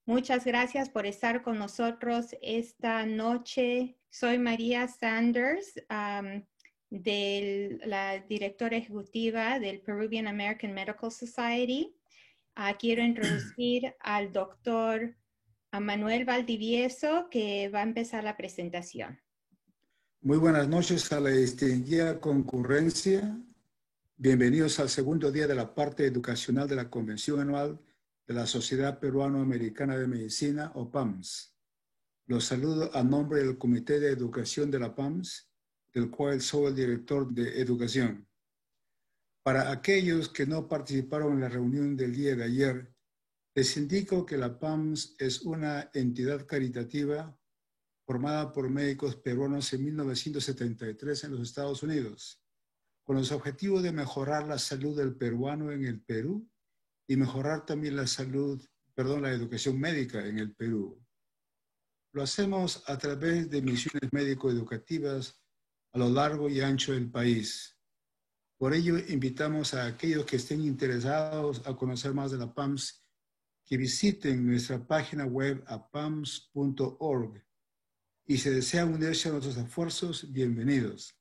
Muchas gracias por estar con nosotros esta noche. Soy María Sanders, la directora ejecutiva del Peruvian American Medical Society. Quiero introducir al doctor Manuel Valdivieso, que va a empezar la presentación. Muy buenas noches a la distinguida concurrencia. Bienvenidos al segundo día de la parte educacional de la Convención Anual de la Sociedad Peruano-Americana de Medicina, o PAMS. Los saludo a nombre del Comité de Educación de la PAMS, del cual soy el director de Educación. Para aquellos que no participaron en la reunión del día de ayer, les indico que la PAMS es una entidad caritativa formada por médicos peruanos en 1973 en los Estados Unidos, con los objetivos de mejorar la salud del peruano en el Perú y mejorar también la educación médica en el Perú. Lo hacemos a través de misiones médico-educativas a lo largo y ancho del país. Por ello, invitamos a aquellos que estén interesados a conocer más de la PAMS que visiten nuestra página web a pams.org. Y si desean unirse a nuestros esfuerzos, bienvenidos.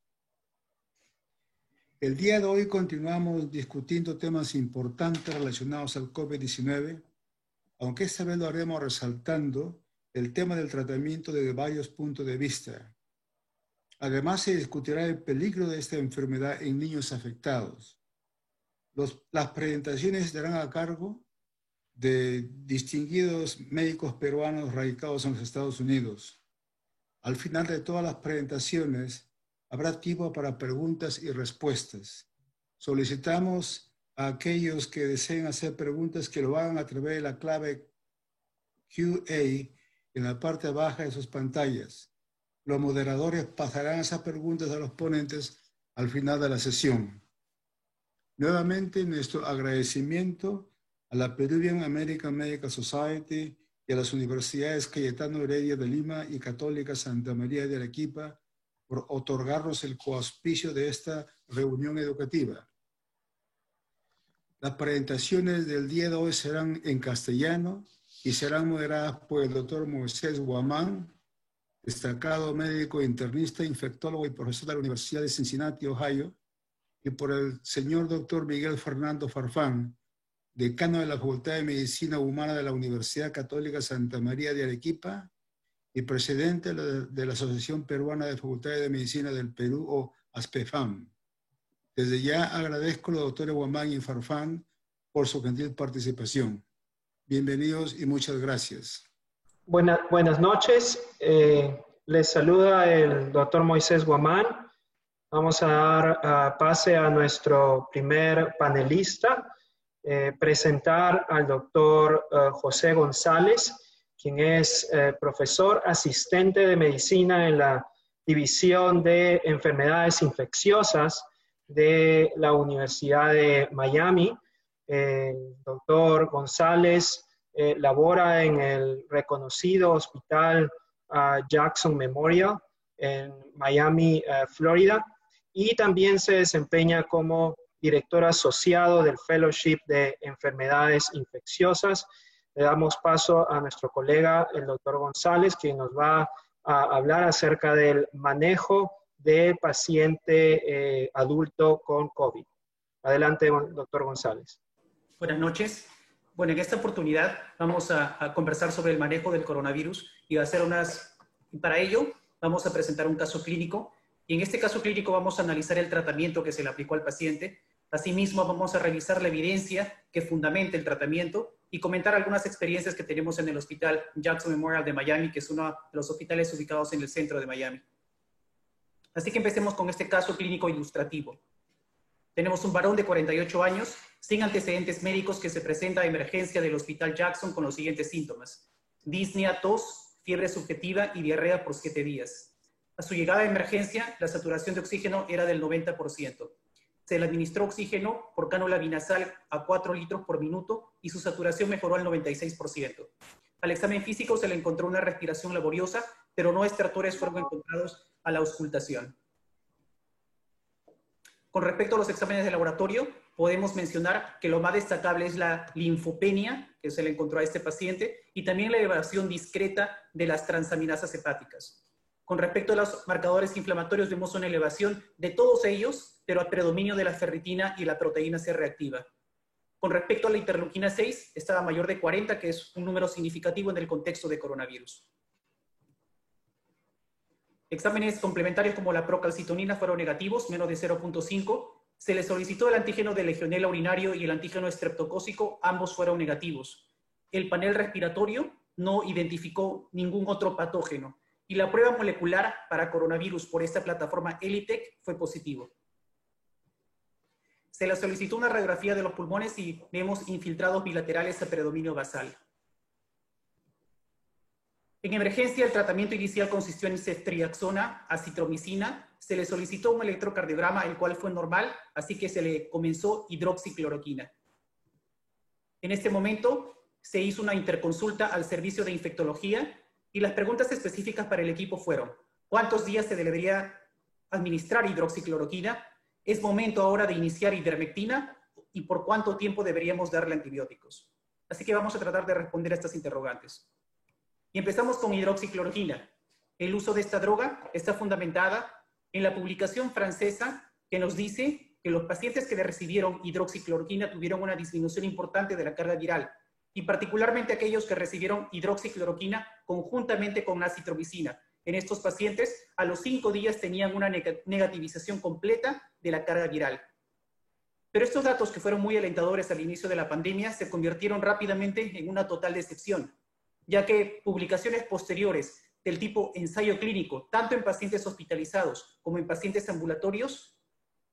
El día de hoy continuamos discutiendo temas importantes relacionados al COVID-19, aunque esta vez lo haremos resaltando el tema del tratamiento desde varios puntos de vista. Además, se discutirá el peligro de esta enfermedad en niños afectados. Las presentaciones estarán a cargo de distinguidos médicos peruanos radicados en los Estados Unidos. Al final de todas las presentaciones, habrá tiempo para preguntas y respuestas. Solicitamos a aquellos que deseen hacer preguntas que lo hagan a través de la clave QA en la parte baja de sus pantallas. Los moderadores pasarán esas preguntas a los ponentes al final de la sesión. Nuevamente, nuestro agradecimiento a la Peruvian American Medical Society y a las universidades Cayetano Heredia de Lima y Católica Santa María de Arequipa por otorgarnos el coauspicio de esta reunión educativa. Las presentaciones del día de hoy serán en castellano y serán moderadas por el doctor Moisés Guamán, destacado médico internista, infectólogo y profesor de la Universidad de Cincinnati, Ohio, y por el señor doctor Miguel Fernando Farfán, decano de la Facultad de Medicina Humana de la Universidad Católica Santa María de Arequipa y presidente de la Asociación Peruana de Facultades de Medicina del Perú, o ASPEFAM. Desde ya agradezco a los doctores Guamán y Farfán por su gentil participación. Bienvenidos y muchas gracias. Buenas noches. Les saluda el doctor Moisés Guamán. Vamos a dar pase a nuestro primer panelista, presentar al doctor José González, quien es profesor asistente de medicina en la División de Enfermedades Infecciosas de la Universidad de Miami. El doctor González labora en el reconocido Hospital Jackson Memorial en Miami, Florida, y también se desempeña como director asociado del Fellowship de Enfermedades Infecciosas. Le damos paso a nuestro colega, el doctor González, quien nos va a hablar acerca del manejo de paciente adulto con COVID. Adelante, doctor González. Buenas noches. Bueno, en esta oportunidad vamos a conversar sobre el manejo del coronavirus y para ello vamos a presentar un caso clínico. Y en este caso clínico vamos a analizar el tratamiento que se le aplicó al paciente. Asimismo, vamos a revisar la evidencia que fundamenta el tratamiento y comentar algunas experiencias que tenemos en el Hospital Jackson Memorial de Miami, que es uno de los hospitales ubicados en el centro de Miami. Así que empecemos con este caso clínico ilustrativo. Tenemos un varón de 48 años, sin antecedentes médicos, que se presenta a emergencia del Hospital Jackson con los siguientes síntomas: disnea, tos, fiebre subjetiva y diarrea por 7 días. A su llegada a emergencia, la saturación de oxígeno era del 90%. Se le administró oxígeno por cánula binasal a 4 litros por minuto y su saturación mejoró al 96%. Al examen físico se le encontró una respiración laboriosa, pero no estertores fueron encontrados a la auscultación. Con respecto a los exámenes de laboratorio, podemos mencionar que lo más destacable es la linfopenia, que se le encontró a este paciente, y también la elevación discreta de las transaminasas hepáticas. Con respecto a los marcadores inflamatorios, vemos una elevación de todos ellos, pero a predominio de la ferritina y la proteína C reactiva. Con respecto a la interleuquina 6, estaba mayor de 40, que es un número significativo en el contexto de coronavirus. Exámenes complementarios como la procalcitonina fueron negativos, menos de 0.5. Se le solicitó el antígeno de Legionella urinario y el antígeno estreptocócico, ambos fueron negativos. El panel respiratorio no identificó ningún otro patógeno. Y la prueba molecular para coronavirus por esta plataforma ELITech fue positivo. Se le solicitó una radiografía de los pulmones y vemos infiltrados bilaterales a predominio basal. En emergencia, el tratamiento inicial consistió en ceftriaxona, acitromicina. Se le solicitó un electrocardiograma, el cual fue normal, así que se le comenzó hidroxicloroquina. En este momento, se hizo una interconsulta al servicio de infectología y las preguntas específicas para el equipo fueron: ¿cuántos días se debería administrar hidroxicloroquina? ¿Es momento ahora de iniciar ivermectina? ¿Y por cuánto tiempo deberíamos darle antibióticos? Así que vamos a tratar de responder a estas interrogantes. Y empezamos con hidroxicloroquina. El uso de esta droga está fundamentada en la publicación francesa que nos dice que los pacientes que recibieron hidroxicloroquina tuvieron una disminución importante de la carga viral, y particularmente aquellos que recibieron hidroxicloroquina conjuntamente con acitromicina. En estos pacientes, a los 5 días tenían una negativización completa de la carga viral. Pero estos datos, que fueron muy alentadores al inicio de la pandemia, se convirtieron rápidamente en una total decepción, ya que publicaciones posteriores del tipo ensayo clínico, tanto en pacientes hospitalizados como en pacientes ambulatorios,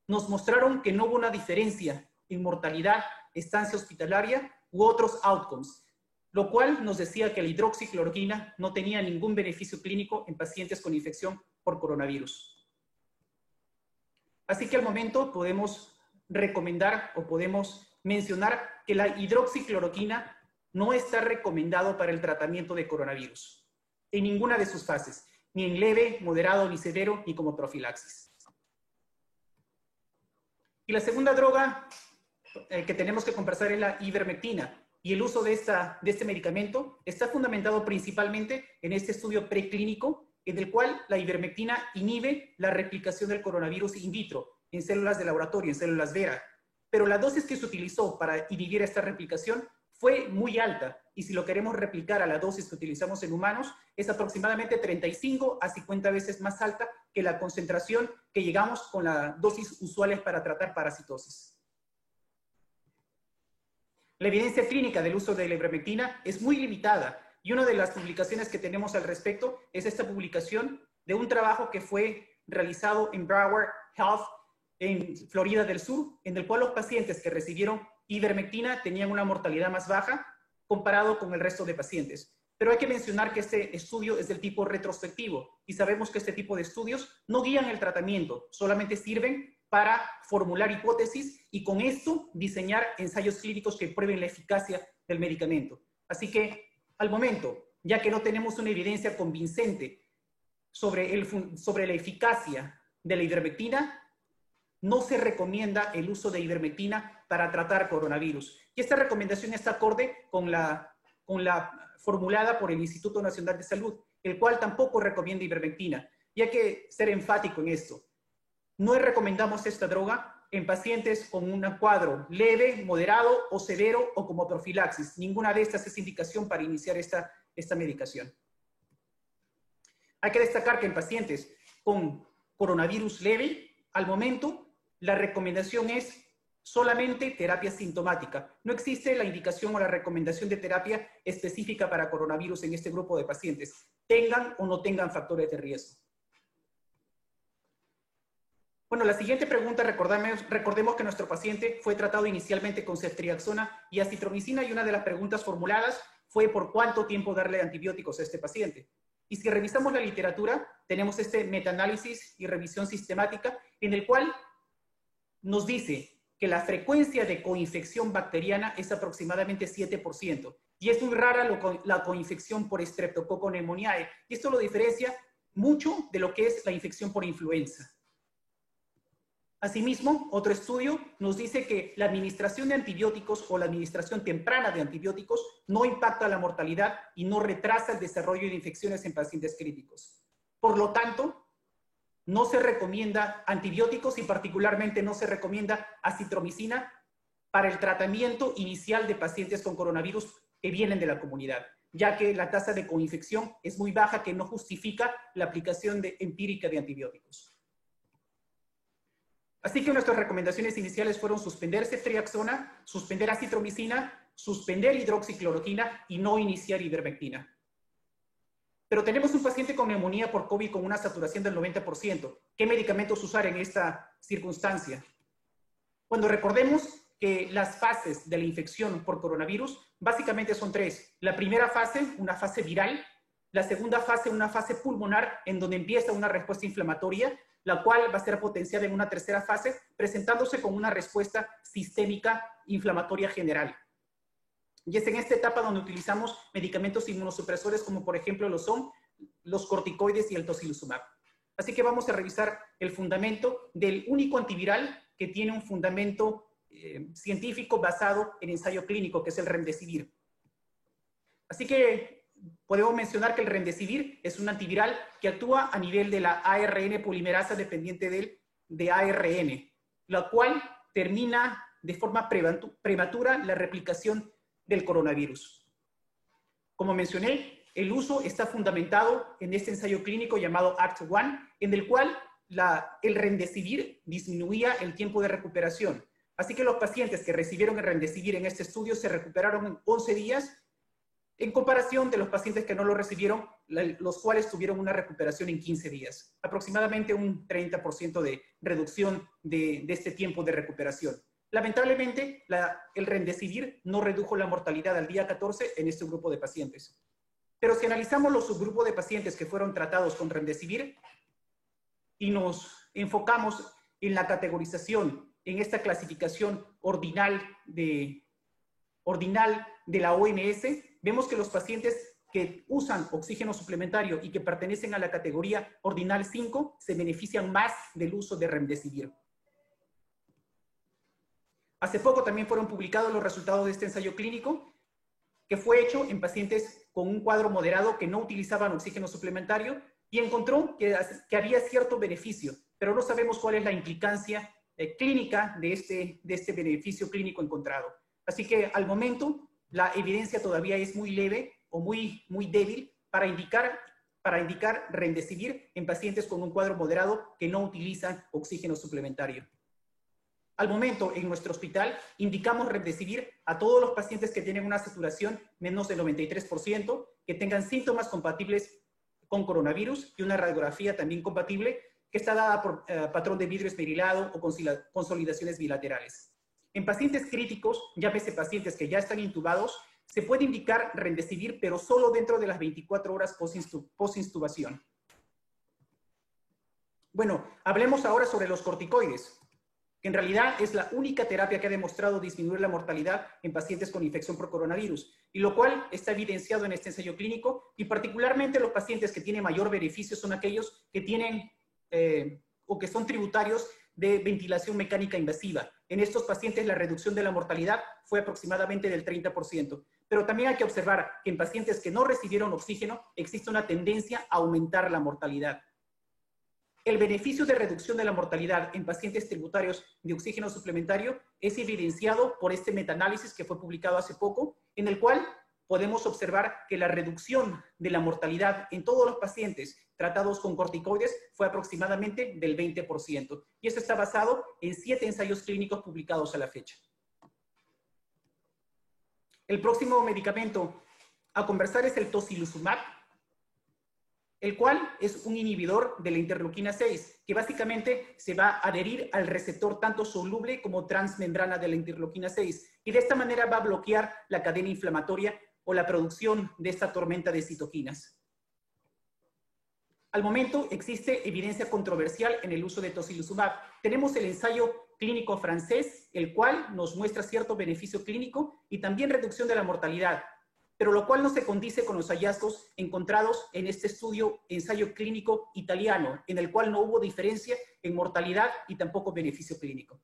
nos mostraron que no hubo una diferencia en mortalidad, estancia hospitalaria u otros outcomes, lo cual nos decía que la hidroxicloroquina no tenía ningún beneficio clínico en pacientes con infección por coronavirus. Así que al momento podemos recomendar o podemos mencionar que la hidroxicloroquina no está recomendado para el tratamiento de coronavirus, en ninguna de sus fases, ni en leve, moderado, ni severo, ni como profilaxis. Y la segunda droga que tenemos que conversar es la ivermectina, y el uso de este medicamento está fundamentado principalmente en este estudio preclínico, en el cual la ivermectina inhibe la replicación del coronavirus in vitro, en células de laboratorio, en células vera, pero la dosis que se utilizó para inhibir esta replicación fue muy alta, y si lo queremos replicar a la dosis que utilizamos en humanos, es aproximadamente 35 a 50 veces más alta que la concentración que llegamos con las dosis usuales para tratar parasitosis. La evidencia clínica del uso de la ivermectina es muy limitada, y una de las publicaciones que tenemos al respecto es esta publicación de un trabajo que fue realizado en Broward Health en Florida del Sur, en el cual los pacientes que recibieron ivermectina tenían una mortalidad más baja comparado con el resto de pacientes. Pero hay que mencionar que este estudio es del tipo retrospectivo, y sabemos que este tipo de estudios no guían el tratamiento, solamente sirven para formular hipótesis y con esto diseñar ensayos clínicos que prueben la eficacia del medicamento. Así que al momento, ya que no tenemos una evidencia convincente sobre la eficacia de la ivermectina, no se recomienda el uso de ivermectina para tratar coronavirus. Y esta recomendación está acorde con la formulada por el Instituto Nacional de Salud, el cual tampoco recomienda ivermectina. Y hay que ser enfático en esto. No recomendamos esta droga en pacientes con un cuadro leve, moderado o severo o como profilaxis. Ninguna de estas es indicación para iniciar esta medicación. Hay que destacar que en pacientes con coronavirus leve, al momento, la recomendación es solamente terapia sintomática. No existe la indicación o la recomendación de terapia específica para coronavirus en este grupo de pacientes, tengan o no tengan factores de riesgo. Bueno, la siguiente pregunta, recordemos que nuestro paciente fue tratado inicialmente con ceftriaxona y acitromicina, y una de las preguntas formuladas fue por cuánto tiempo darle antibióticos a este paciente. Y si revisamos la literatura, tenemos este metaanálisis y revisión sistemática en el cual nos dice que la frecuencia de coinfección bacteriana es aproximadamente 7%. Y es muy rara la coinfección por Streptococcus pneumoniae. Y esto lo diferencia mucho de lo que es la infección por influenza. Asimismo, otro estudio nos dice que la administración de antibióticos o la administración temprana de antibióticos no impacta la mortalidad y no retrasa el desarrollo de infecciones en pacientes críticos. Por lo tanto, no se recomienda antibióticos y particularmente no se recomienda acitromicina para el tratamiento inicial de pacientes con coronavirus que vienen de la comunidad, ya que la tasa de coinfección es muy baja, que no justifica la aplicación empírica de antibióticos. Así que nuestras recomendaciones iniciales fueron suspender ceftriaxona, suspender acitromicina, suspender hidroxicloroquina y no iniciar ivermectina. Pero tenemos un paciente con neumonía por COVID con una saturación del 90%. ¿Qué medicamentos usar en esta circunstancia? Cuando recordemos que las fases de la infección por coronavirus básicamente son tres. La primera fase, una fase viral. La segunda fase, una fase pulmonar, en donde empieza una respuesta inflamatoria, la cual va a ser potenciada en una tercera fase, presentándose con una respuesta sistémica inflamatoria general. Y es en esta etapa donde utilizamos medicamentos inmunosupresores, como por ejemplo lo son los corticoides y el tocilizumab. Así que vamos a revisar el fundamento del único antiviral que tiene un fundamento científico basado en ensayo clínico, que es el remdesivir. Así que podemos mencionar que el remdesivir es un antiviral que actúa a nivel de la ARN polimerasa dependiente de ARN, la cual termina de forma prematura la replicación del coronavirus. Como mencioné, el uso está fundamentado en este ensayo clínico llamado ACT-1, en el cual el remdesivir disminuía el tiempo de recuperación. Así que los pacientes que recibieron el remdesivir en este estudio se recuperaron en 11 días, en comparación de los pacientes que no lo recibieron, los cuales tuvieron una recuperación en 15 días. Aproximadamente un 30% de reducción de este tiempo de recuperación. Lamentablemente, el remdesivir no redujo la mortalidad al día 14 en este grupo de pacientes. Pero si analizamos los subgrupos de pacientes que fueron tratados con remdesivir y nos enfocamos en la categorización, en esta clasificación ordinal de la OMS, vemos que los pacientes que usan oxígeno suplementario y que pertenecen a la categoría ordinal 5 se benefician más del uso de remdesivir. Hace poco también fueron publicados los resultados de este ensayo clínico, que fue hecho en pacientes con un cuadro moderado que no utilizaban oxígeno suplementario y encontró que había cierto beneficio, pero no sabemos cuál es la implicancia clínica de este beneficio clínico encontrado. Así que al momento la evidencia todavía es muy leve o muy débil para indicar remdesivir en pacientes con un cuadro moderado que no utilizan oxígeno suplementario. Al momento, en nuestro hospital, indicamos remdesivir a todos los pacientes que tienen una saturación menos del 93%, que tengan síntomas compatibles con coronavirus y una radiografía también compatible, que está dada por patrón de vidrio esmerilado o consolidaciones bilaterales. En pacientes críticos, llámese pacientes que ya están intubados, se puede indicar remdesivir, pero solo dentro de las 24 horas post-intubación. Bueno, hablemos ahora sobre los corticoides, que en realidad es la única terapia que ha demostrado disminuir la mortalidad en pacientes con infección por coronavirus, y lo cual está evidenciado en este ensayo clínico, y particularmente los pacientes que tienen mayor beneficio son aquellos que tienen o que son tributarios de ventilación mecánica invasiva. En estos pacientes la reducción de la mortalidad fue aproximadamente del 30%. Pero también hay que observar que en pacientes que no recibieron oxígeno existe una tendencia a aumentar la mortalidad. El beneficio de reducción de la mortalidad en pacientes tributarios de oxígeno suplementario es evidenciado por este metaanálisis que fue publicado hace poco, en el cual podemos observar que la reducción de la mortalidad en todos los pacientes tratados con corticoides fue aproximadamente del 20%. Y esto está basado en 7 ensayos clínicos publicados a la fecha. El próximo medicamento a conversar es el tocilizumab, el cual es un inhibidor de la interleuquina 6, que básicamente se va a adherir al receptor tanto soluble como transmembrana de la interleuquina 6, y de esta manera va a bloquear la cadena inflamatoria o la producción de esta tormenta de citoquinas. Al momento existe evidencia controversial en el uso de tocilizumab. Tenemos el ensayo clínico francés, el cual nos muestra cierto beneficio clínico y también reducción de la mortalidad. pero lo cual no se condice con los hallazgos encontrados en este ensayo clínico italiano, en el cual no hubo diferencia en mortalidad y tampoco beneficio clínico.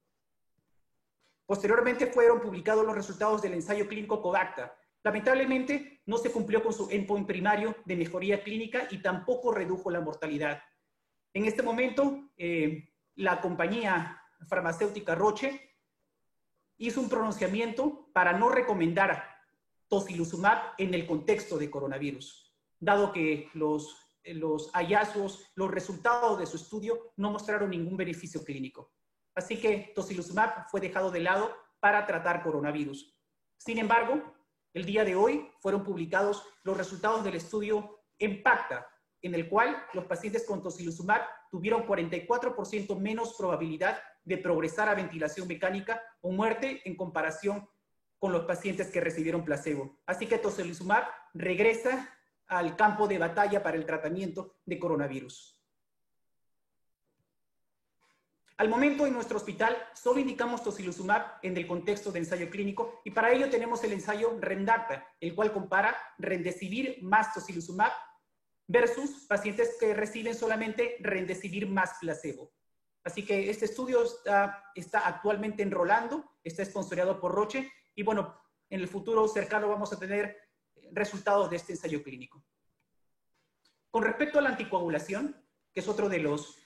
Posteriormente fueron publicados los resultados del ensayo clínico CODACTA. Lamentablemente, no se cumplió con su endpoint primario de mejoría clínica y tampoco redujo la mortalidad. En este momento, la compañía farmacéutica Roche hizo un pronunciamiento para no recomendar tocilizumab en el contexto de coronavirus, dado que los hallazgos, los resultados de su estudio no mostraron ningún beneficio clínico. Así que tocilizumab fue dejado de lado para tratar coronavirus. Sin embargo, el día de hoy fueron publicados los resultados del estudio EMPACTA, en el cual los pacientes con tocilizumab tuvieron 44% menos probabilidad de progresar a ventilación mecánica o muerte en comparación con los pacientes que recibieron placebo. Así que tocilizumab regresa al campo de batalla para el tratamiento de coronavirus. Al momento en nuestro hospital solo indicamos tocilizumab en el contexto de ensayo clínico y para ello tenemos el ensayo REMDACTA, el cual compara remdesivir más tocilizumab versus pacientes que reciben solamente remdesivir más placebo. Así que este estudio está actualmente enrolando, está sponsoreado por Roche y bueno, en el futuro cercano vamos a tener resultados de este ensayo clínico. Con respecto a la anticoagulación, que es otro de los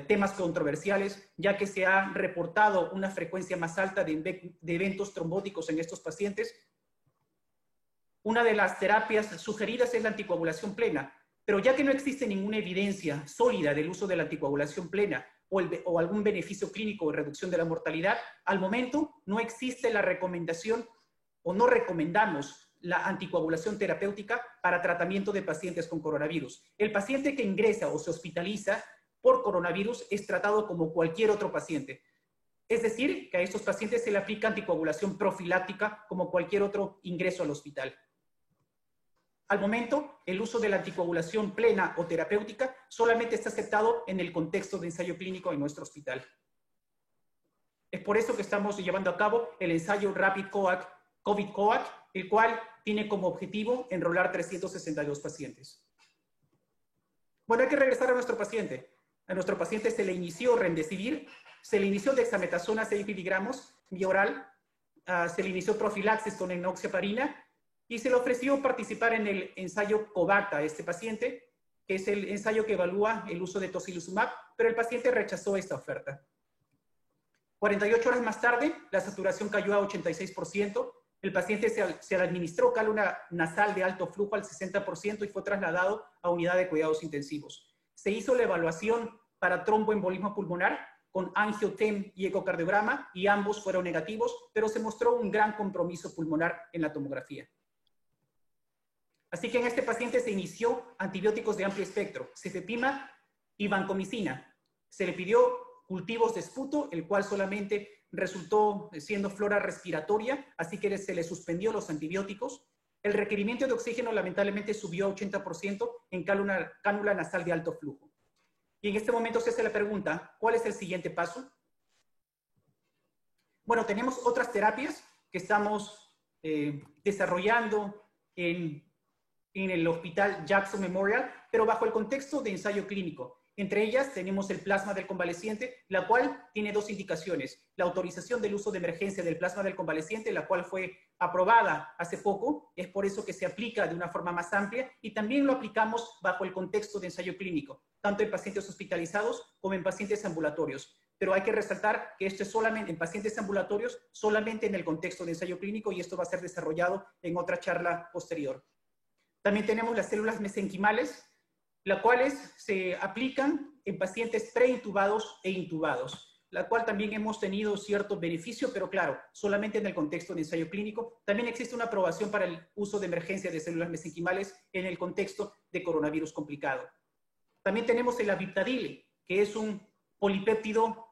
temas controversiales, ya que se ha reportado una frecuencia más alta de eventos trombóticos en estos pacientes. Una de las terapias sugeridas es la anticoagulación plena, pero ya que no existe ninguna evidencia sólida del uso de la anticoagulación plena o algún beneficio clínico o reducción de la mortalidad, al momento no existe la recomendación o no recomendamos la anticoagulación terapéutica para tratamiento de pacientes con coronavirus. El paciente que ingresa o se hospitaliza por coronavirus es tratado como cualquier otro paciente. Es decir, que a estos pacientes se le aplica anticoagulación profiláctica como cualquier otro ingreso al hospital. Al momento, el uso de la anticoagulación plena o terapéutica solamente está aceptado en el contexto de ensayo clínico en nuestro hospital. Es por eso que estamos llevando a cabo el ensayo Rapid COVID COAC, el cual tiene como objetivo enrolar 362 pacientes. Bueno, hay que regresar a nuestro paciente. A nuestro paciente se le inició remdesivir, se le inició dexametasona 6 miligramos vía oral, se le inició profilaxis con enoxaparina y se le ofreció participar en el ensayo CODACTA a este paciente, que es el ensayo que evalúa el uso de tocilizumab, pero el paciente rechazó esta oferta. 48 horas más tarde, la saturación cayó a 86%, el paciente se le administró cálula nasal de alto flujo al 60% y fue trasladado a unidad de cuidados intensivos. Se hizo la evaluación para tromboembolismo pulmonar con angio-TEM y ecocardiograma y ambos fueron negativos, pero se mostró un gran compromiso pulmonar en la tomografía. Así que en este paciente se inició antibióticos de amplio espectro, cefepima y vancomicina. Se le pidió cultivos de esputo, el cual solamente resultó siendo flora respiratoria, así que se le suspendió los antibióticos. El requerimiento de oxígeno lamentablemente subió a 80% en cánula nasal de alto flujo. Y en este momento se hace la pregunta, ¿cuál es el siguiente paso? Bueno, tenemos otras terapias que estamos desarrollando en el Hospital Jackson Memorial, pero bajo el contexto de ensayo clínico. Entre ellas tenemos el plasma del convaleciente, la cual tiene dos indicaciones. La autorización del uso de emergencia del plasma del convaleciente, la cual fue aprobada hace poco, es por eso que se aplica de una forma más amplia y también lo aplicamos bajo el contexto de ensayo clínico, tanto en pacientes hospitalizados como en pacientes ambulatorios. Pero hay que resaltar que esto es solamente en pacientes ambulatorios, solamente en el contexto de ensayo clínico y esto va a ser desarrollado en otra charla posterior. También tenemos las células mesenquimales, las cuales se aplican en pacientes preintubados e intubados, la cual también hemos tenido cierto beneficio, pero claro, solamente en el contexto de ensayo clínico. También existe una aprobación para el uso de emergencia de células mesenquimales en el contexto de coronavirus complicado. También tenemos el aviptadil, que es un polipéptido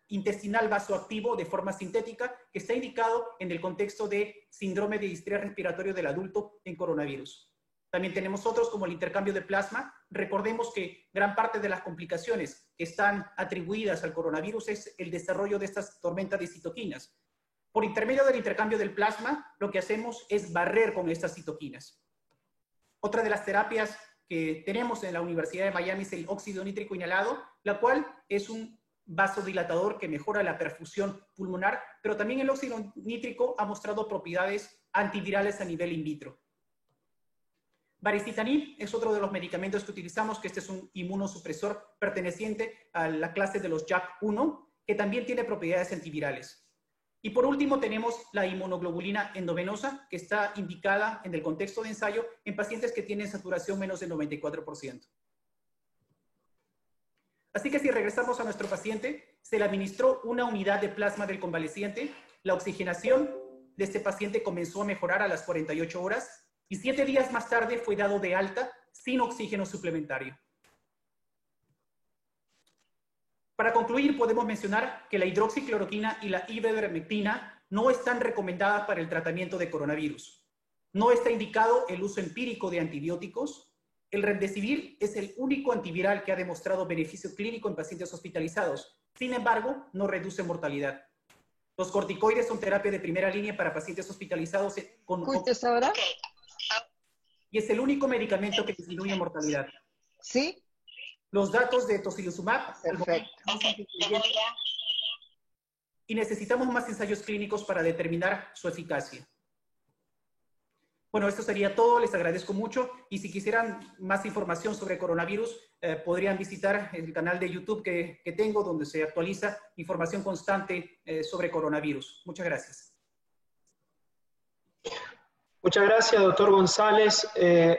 intestinal vasoactivo de forma sintética, que está indicado en el contexto de síndrome de distrés respiratorio del adulto en coronavirus. También tenemos otros como el intercambio de plasma. Recordemos que gran parte de las complicaciones que están atribuidas al coronavirus es el desarrollo de estas tormentas de citoquinas. Por intermedio del intercambio del plasma, lo que hacemos es barrer con estas citoquinas. Otra de las terapias que tenemos en la Universidad de Miami es el óxido nítrico inhalado, la cual es un vasodilatador que mejora la perfusión pulmonar, pero también el óxido nítrico ha mostrado propiedades antivirales a nivel in vitro. Baricitinib es otro de los medicamentos que utilizamos, que este es un inmunosupresor perteneciente a la clase de los JAK1, que también tiene propiedades antivirales. Y por último tenemos la inmunoglobulina endovenosa, que está indicada en el contexto de ensayo en pacientes que tienen saturación menos del 94%. Así que si regresamos a nuestro paciente, se le administró una unidad de plasma del convaleciente, la oxigenación de este paciente comenzó a mejorar a las 48 horas y 7 días más tarde fue dado de alta sin oxígeno suplementario. Para concluir, podemos mencionar que la hidroxicloroquina y la ivermectina no están recomendadas para el tratamiento de coronavirus. No está indicado el uso empírico de antibióticos. El remdesivir es el único antiviral que ha demostrado beneficio clínico en pacientes hospitalizados. Sin embargo, no reduce mortalidad. Los corticoides son terapia de primera línea para pacientes hospitalizados con... ¿Escuchas ahora? Y es el único medicamento que disminuye mortalidad. ¿Sí? Los datos de tocilizumab. Perfecto. Y necesitamos más ensayos clínicos para determinar su eficacia. Bueno, esto sería todo. Les agradezco mucho. Y si quisieran más información sobre coronavirus, podrían visitar el canal de YouTube que tengo, donde se actualiza información constante sobre coronavirus. Muchas gracias. Muchas gracias, doctor González.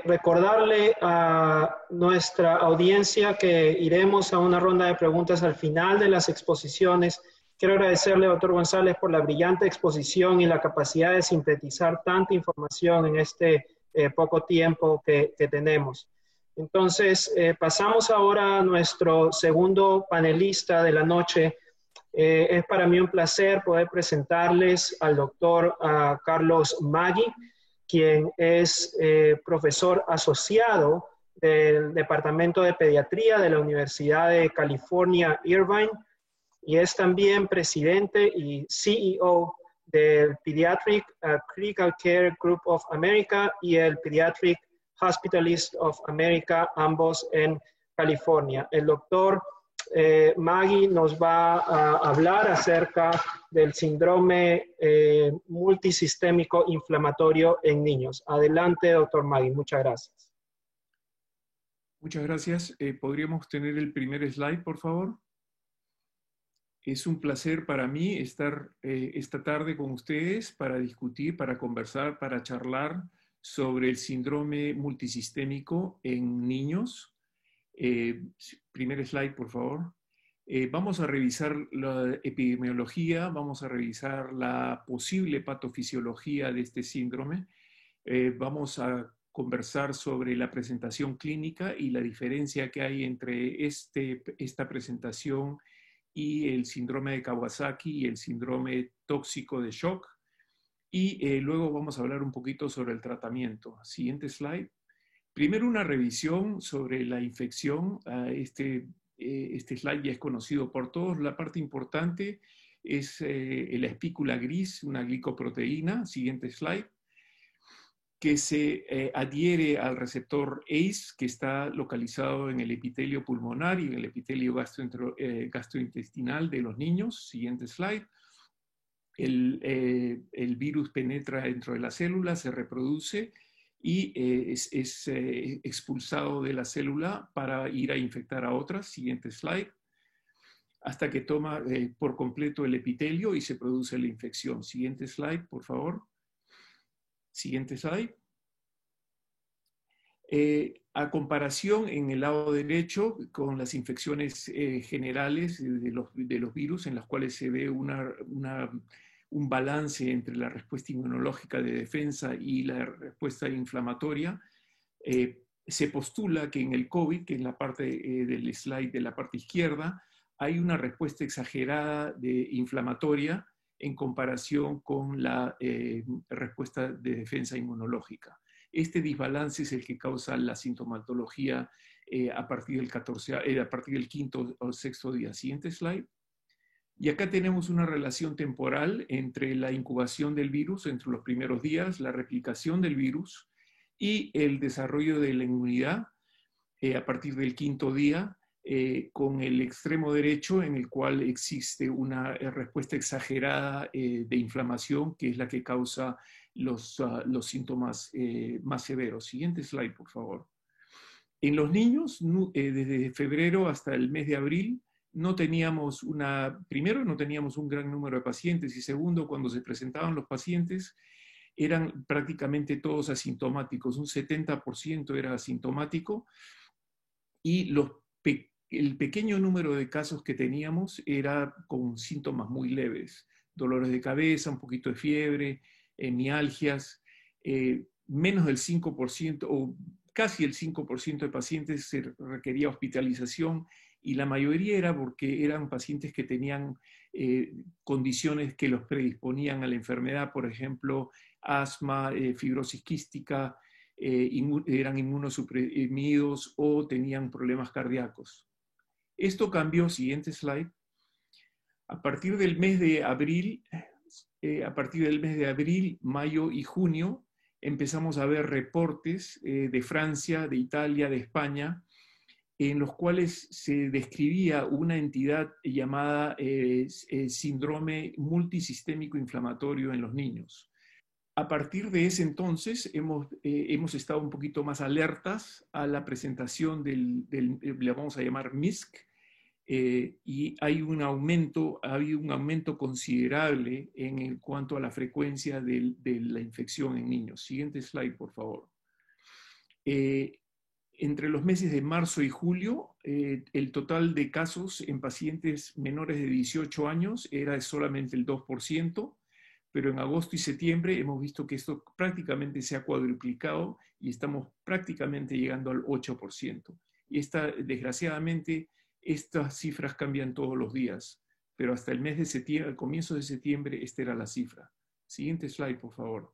Recordarle a nuestra audiencia que iremos a una ronda de preguntas al final de las exposiciones. Quiero agradecerle, doctor González, por la brillante exposición y la capacidad de sintetizar tanta información en este poco tiempo que tenemos. Entonces, pasamos ahora a nuestro segundo panelista de la noche. Es para mí un placer poder presentarles al doctor Carlos Maggi, quien es profesor asociado del Departamento de Pediatría de la Universidad de California, Irvine, y es también presidente y CEO del Pediatric Critical Care Group of America y el Pediatric Hospitalist of America, ambos en California. El doctor Maggi nos va a hablar acerca del síndrome multisistémico inflamatorio en niños. Adelante, doctor Maggi. Muchas gracias. Muchas gracias. ¿Podríamos tener el primer slide, por favor? Es un placer para mí estar esta tarde con ustedes para discutir, para conversar, para charlar sobre el síndrome multisistémico en niños. Primer slide, por favor. Vamos a revisar la epidemiología, vamos a revisar la posible patofisiología de este síndrome. Vamos a conversar sobre la presentación clínica y la diferencia que hay entre esta presentación y el síndrome de Kawasaki y el síndrome tóxico de shock. Y luego vamos a hablar un poquito sobre el tratamiento. Siguiente slide. Primero una revisión sobre la infección. Este slide ya es conocido por todos. La parte importante es la espícula gris, una glicoproteína. Siguiente slide. Que se adhiere al receptor ACE, que está localizado en el epitelio pulmonar y en el epitelio gastrointestinal de los niños. Siguiente slide. El virus penetra dentro de la célula, se reproduce y es expulsado de la célula para ir a infectar a otras. Siguiente slide. Hasta que toma por completo el epitelio y se produce la infección. Siguiente slide, por favor. Siguiente slide. A comparación en el lado derecho con las infecciones generales de los virus, en las cuales se ve un balance entre la respuesta inmunológica de defensa y la respuesta inflamatoria, se postula que en el COVID, que en la parte del slide de la parte izquierda, hay una respuesta exagerada inflamatoria en comparación con la respuesta de defensa inmunológica. Este desbalance es el que causa la sintomatología a partir del quinto o sexto día. Siguiente slide. Y acá tenemos una relación temporal entre la incubación del virus, entre los primeros días, la replicación del virus y el desarrollo de la inmunidad a partir del 5.º día, con el extremo derecho en el cual existe una respuesta exagerada de inflamación, que es la que causa los síntomas más severos. Siguiente slide, por favor. En los niños, desde febrero hasta el mes de abril, primero no teníamos un gran número de pacientes, y segundo, cuando se presentaban los pacientes, eran prácticamente todos asintomáticos, un 70% era asintomático, y el pequeño número de casos que teníamos era con síntomas muy leves, dolores de cabeza, un poquito de fiebre, mialgias, menos del 5% o casi el 5% de pacientes se requería hospitalización, y la mayoría era porque eran pacientes que tenían condiciones que los predisponían a la enfermedad, por ejemplo, asma, fibrosis quística, eran inmunosuprimidos o tenían problemas cardíacos. Esto cambió, siguiente slide, a partir del mes de abril, mayo y junio, empezamos a ver reportes de Francia, de Italia, de España, en los cuales se describía una entidad llamada síndrome multisistémico inflamatorio en los niños. A partir de ese entonces hemos estado un poquito más alertas a la presentación le vamos a llamar MISC, y ha habido un aumento considerable en cuanto a la frecuencia de la infección en niños. Siguiente slide, por favor. Entre los meses de marzo y julio, el total de casos en pacientes menores de 18 años era solamente el 2%, pero en agosto y septiembre hemos visto que esto prácticamente se ha cuadruplicado y estamos prácticamente llegando al 8%. Y desgraciadamente, estas cifras cambian todos los días, pero hasta el mes de septiembre, al comienzo de septiembre, esta era la cifra. Siguiente slide, por favor.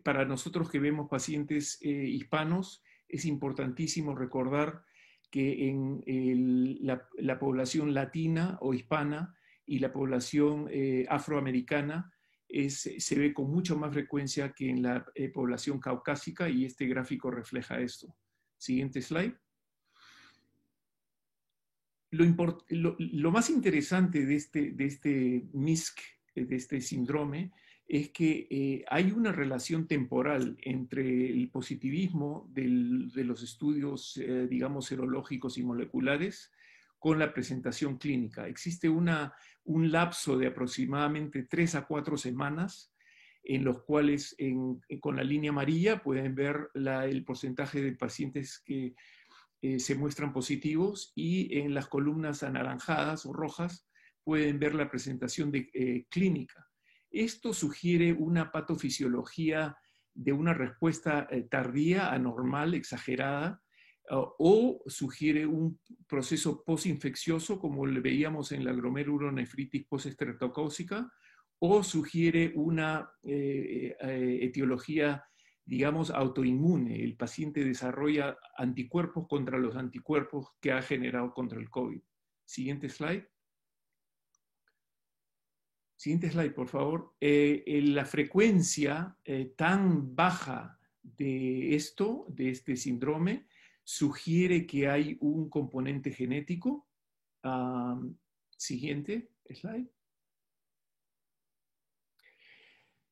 Para nosotros que vemos pacientes hispanos, es importantísimo recordar que en la población latina o hispana y la población afroamericana se ve con mucho más frecuencia que en la población caucásica, y este gráfico refleja esto. Siguiente slide. Lo más interesante de este MISC, de este síndrome, es que hay una relación temporal entre el positivismo de los estudios, digamos, serológicos y moleculares con la presentación clínica. Existe un lapso de aproximadamente 3 a 4 semanas en los cuales con la línea amarilla pueden ver el porcentaje de pacientes que se muestran positivos, y en las columnas anaranjadas o rojas pueden ver la presentación clínica. Esto sugiere una patofisiología de una respuesta tardía, anormal, exagerada, o sugiere un proceso posinfeccioso, como le veíamos en la glomerulonefritis postestreptocócica, o sugiere una etiología, digamos, autoinmune. El paciente desarrolla anticuerpos contra los anticuerpos que ha generado contra el COVID. Siguiente slide. Siguiente slide, por favor. La frecuencia tan baja de este síndrome, sugiere que hay un componente genético. Siguiente slide.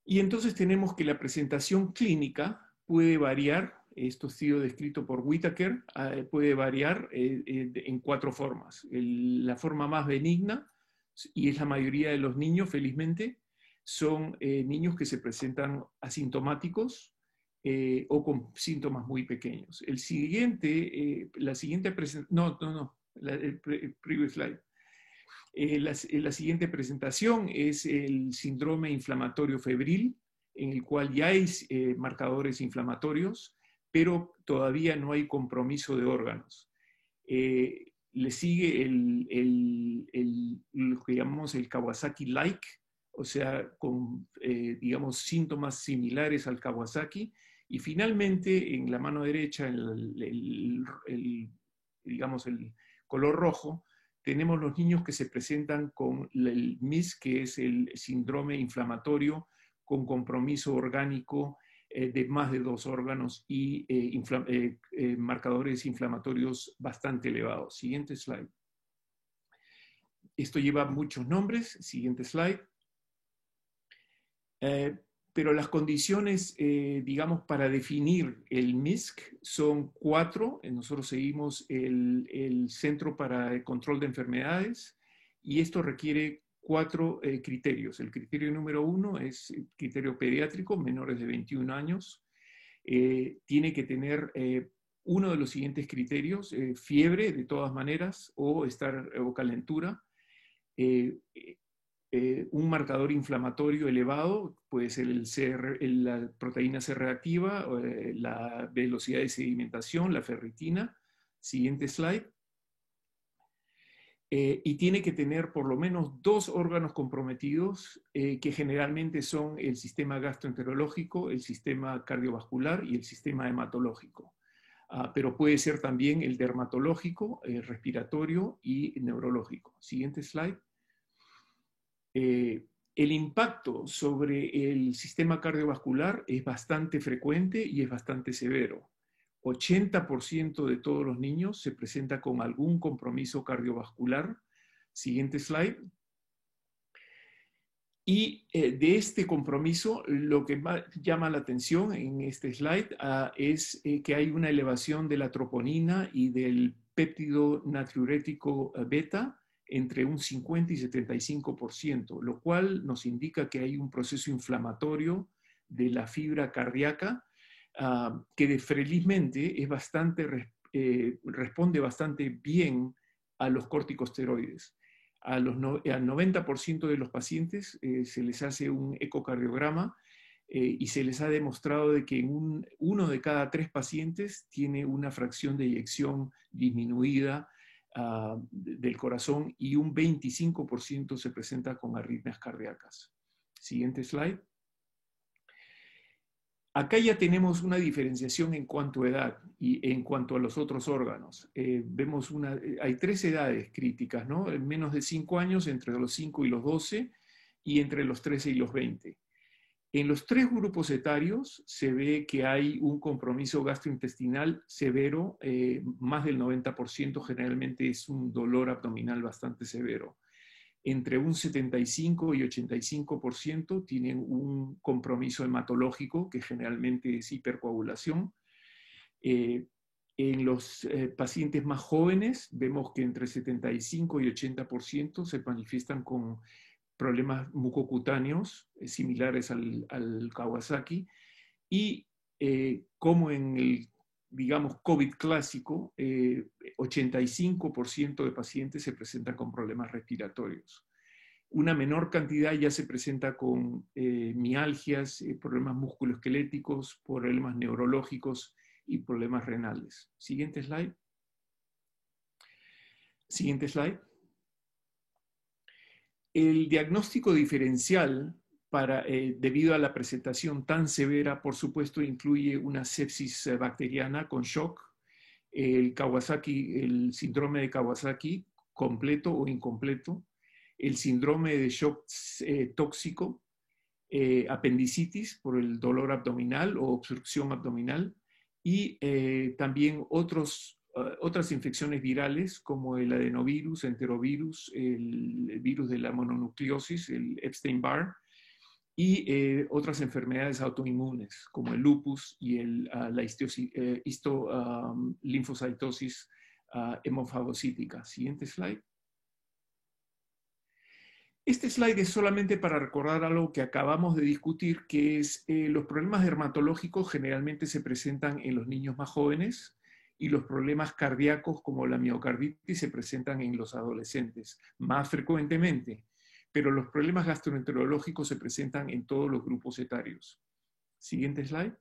Y entonces tenemos que la presentación clínica puede variar, esto ha sido descrito por Whitaker, puede variar en 4 formas. La forma más benigna, y es la mayoría de los niños, felizmente, son niños que se presentan asintomáticos o con síntomas muy pequeños. El siguiente siguiente presentación es el síndrome inflamatorio febril, en el cual ya hay marcadores inflamatorios, pero todavía no hay compromiso de órganos. Le sigue lo que llamamos el Kawasaki-like, o sea, con, digamos, síntomas similares al Kawasaki. Y finalmente, en la mano derecha, digamos, el color rojo, tenemos los niños que se presentan con el MIS, que es el síndrome inflamatorio con compromiso orgánico de más de 2 órganos y marcadores inflamatorios bastante elevados. Siguiente slide. Esto lleva muchos nombres. Siguiente slide. Pero las condiciones, digamos, para definir el MISC son 4. Nosotros seguimos el Centro para el Control de Enfermedades y esto requiere 4 criterios. El criterio número 1 es el criterio pediátrico, menores de 21 años. Tiene que tener uno de los siguientes criterios, fiebre de todas maneras o calentura. Un marcador inflamatorio elevado, puede ser la proteína C reactiva, la velocidad de sedimentación, la ferritina. Siguiente slide. Y tiene que tener por lo menos 2 órganos comprometidos, que generalmente son el sistema gastroenterológico, el sistema cardiovascular y el sistema hematológico. Pero puede ser también el dermatológico, respiratorio y neurológico. Siguiente slide. El impacto sobre el sistema cardiovascular es bastante frecuente y es bastante severo. 80% de todos los niños se presenta con algún compromiso cardiovascular. Siguiente slide. Y de este compromiso, lo que más llama la atención en este slide es que hay una elevación de la troponina y del péptido natriurético beta entre un 50 y 75%, lo cual nos indica que hay un proceso inflamatorio de la fibra cardíaca que felizmente es responde bastante bien a los corticosteroides. Al 90% de los pacientes se les hace un ecocardiograma y se les ha demostrado de que uno de cada 3 pacientes tiene una fracción de eyección disminuida del corazón y un 25% se presenta con arritmias cardíacas. Siguiente slide. Acá ya tenemos una diferenciación en cuanto a edad y en cuanto a los otros órganos. Vemos hay 3 edades críticas, ¿no? Menos de 5 años, entre los 5 y los 12, y entre los 13 y los 20. En los 3 grupos etarios se ve que hay un compromiso gastrointestinal severo, más del 90%, generalmente es un dolor abdominal bastante severo. Entre un 75 y 85% tienen un compromiso hematológico, que generalmente es hipercoagulación. En los pacientes más jóvenes vemos que entre 75 y 80% se manifiestan con problemas mucocutáneos similares al Kawasaki, y como en el, digamos, COVID clásico, 85% de pacientes se presentan con problemas respiratorios. Una menor cantidad ya se presenta con mialgias, problemas musculoesqueléticos, problemas neurológicos y problemas renales. Siguiente slide. Siguiente slide. El diagnóstico diferencial debido a la presentación tan severa, por supuesto, incluye una sepsis bacteriana con shock, el síndrome de Kawasaki completo o incompleto, el síndrome de shock tóxico, apendicitis por el dolor abdominal o obstrucción abdominal, y también otras infecciones virales como el adenovirus, enterovirus, el virus de la mononucleosis, el Epstein-Barr, y otras enfermedades autoinmunes como el lupus y la linfocitosis hemofagocítica. Siguiente slide. Este slide es solamente para recordar algo que acabamos de discutir, que es los problemas dermatológicos generalmente se presentan en los niños más jóvenes y los problemas cardíacos como la miocarditis se presentan en los adolescentes más frecuentemente, pero los problemas gastroenterológicos se presentan en todos los grupos etarios. Siguiente slide.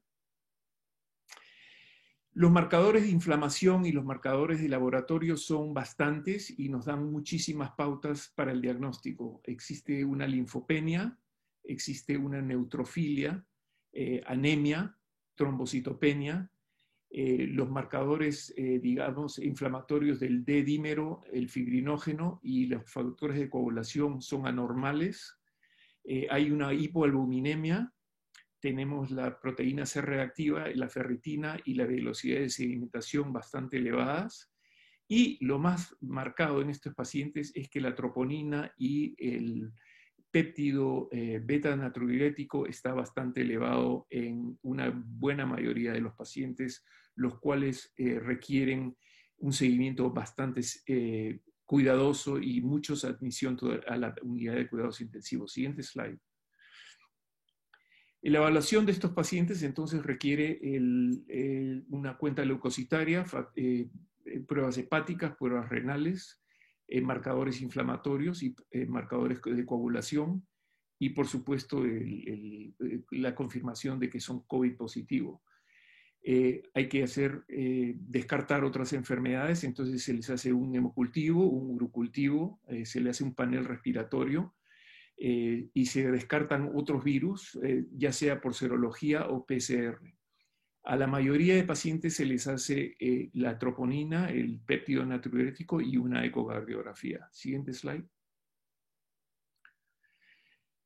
Los marcadores de inflamación y los marcadores de laboratorio son bastantes y nos dan muchísimas pautas para el diagnóstico. Existe una linfopenia, existe una neutrofilia, anemia, trombocitopenia, Los marcadores, digamos, inflamatorios del D-dímero, el fibrinógeno y los factores de coagulación son anormales. Hay una hipoalbuminemia, tenemos la proteína C reactiva, la ferritina y la velocidad de sedimentación bastante elevadas. Y lo más marcado en estos pacientes es que la troponina y el péptido beta natriurético está bastante elevado en una buena mayoría de los pacientes, los cuales requieren un seguimiento bastante cuidadoso y muchos admisión a la unidad de cuidados intensivos. Siguiente slide. La evaluación de estos pacientes entonces requiere una cuenta leucocitaria, pruebas hepáticas, pruebas renales, marcadores inflamatorios y marcadores de coagulación y por supuesto la confirmación de que son COVID positivo. Hay que descartar otras enfermedades, entonces se les hace un hemocultivo, un urocultivo, se le hace un panel respiratorio y se descartan otros virus, ya sea por serología o PCR. A la mayoría de pacientes se les hace la troponina, el péptido natriurético y una ecocardiografía. Siguiente slide.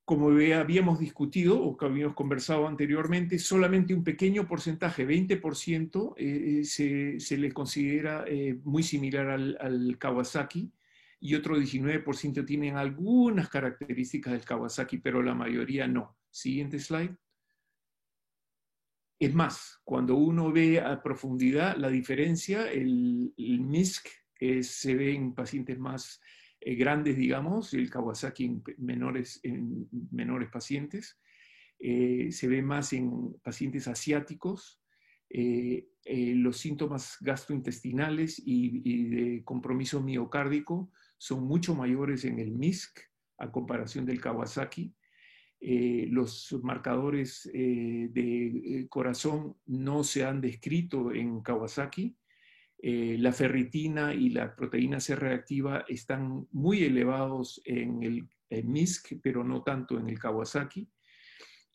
Como habíamos discutido o que habíamos conversado anteriormente, solamente un pequeño porcentaje, 20%, se le considera muy similar al Kawasaki y otro 19% tienen algunas características del Kawasaki, pero la mayoría no. Siguiente slide. Es más, cuando uno ve a profundidad la diferencia, el MISC se ve en pacientes más grandes, digamos, el Kawasaki en menores pacientes, se ve más en pacientes asiáticos, los síntomas gastrointestinales y de compromiso miocárdico son mucho mayores en el MISC a comparación del Kawasaki. Los marcadores de corazón no se han descrito en Kawasaki. La ferritina y la proteína C reactiva están muy elevados en el MISC, pero no tanto en el Kawasaki.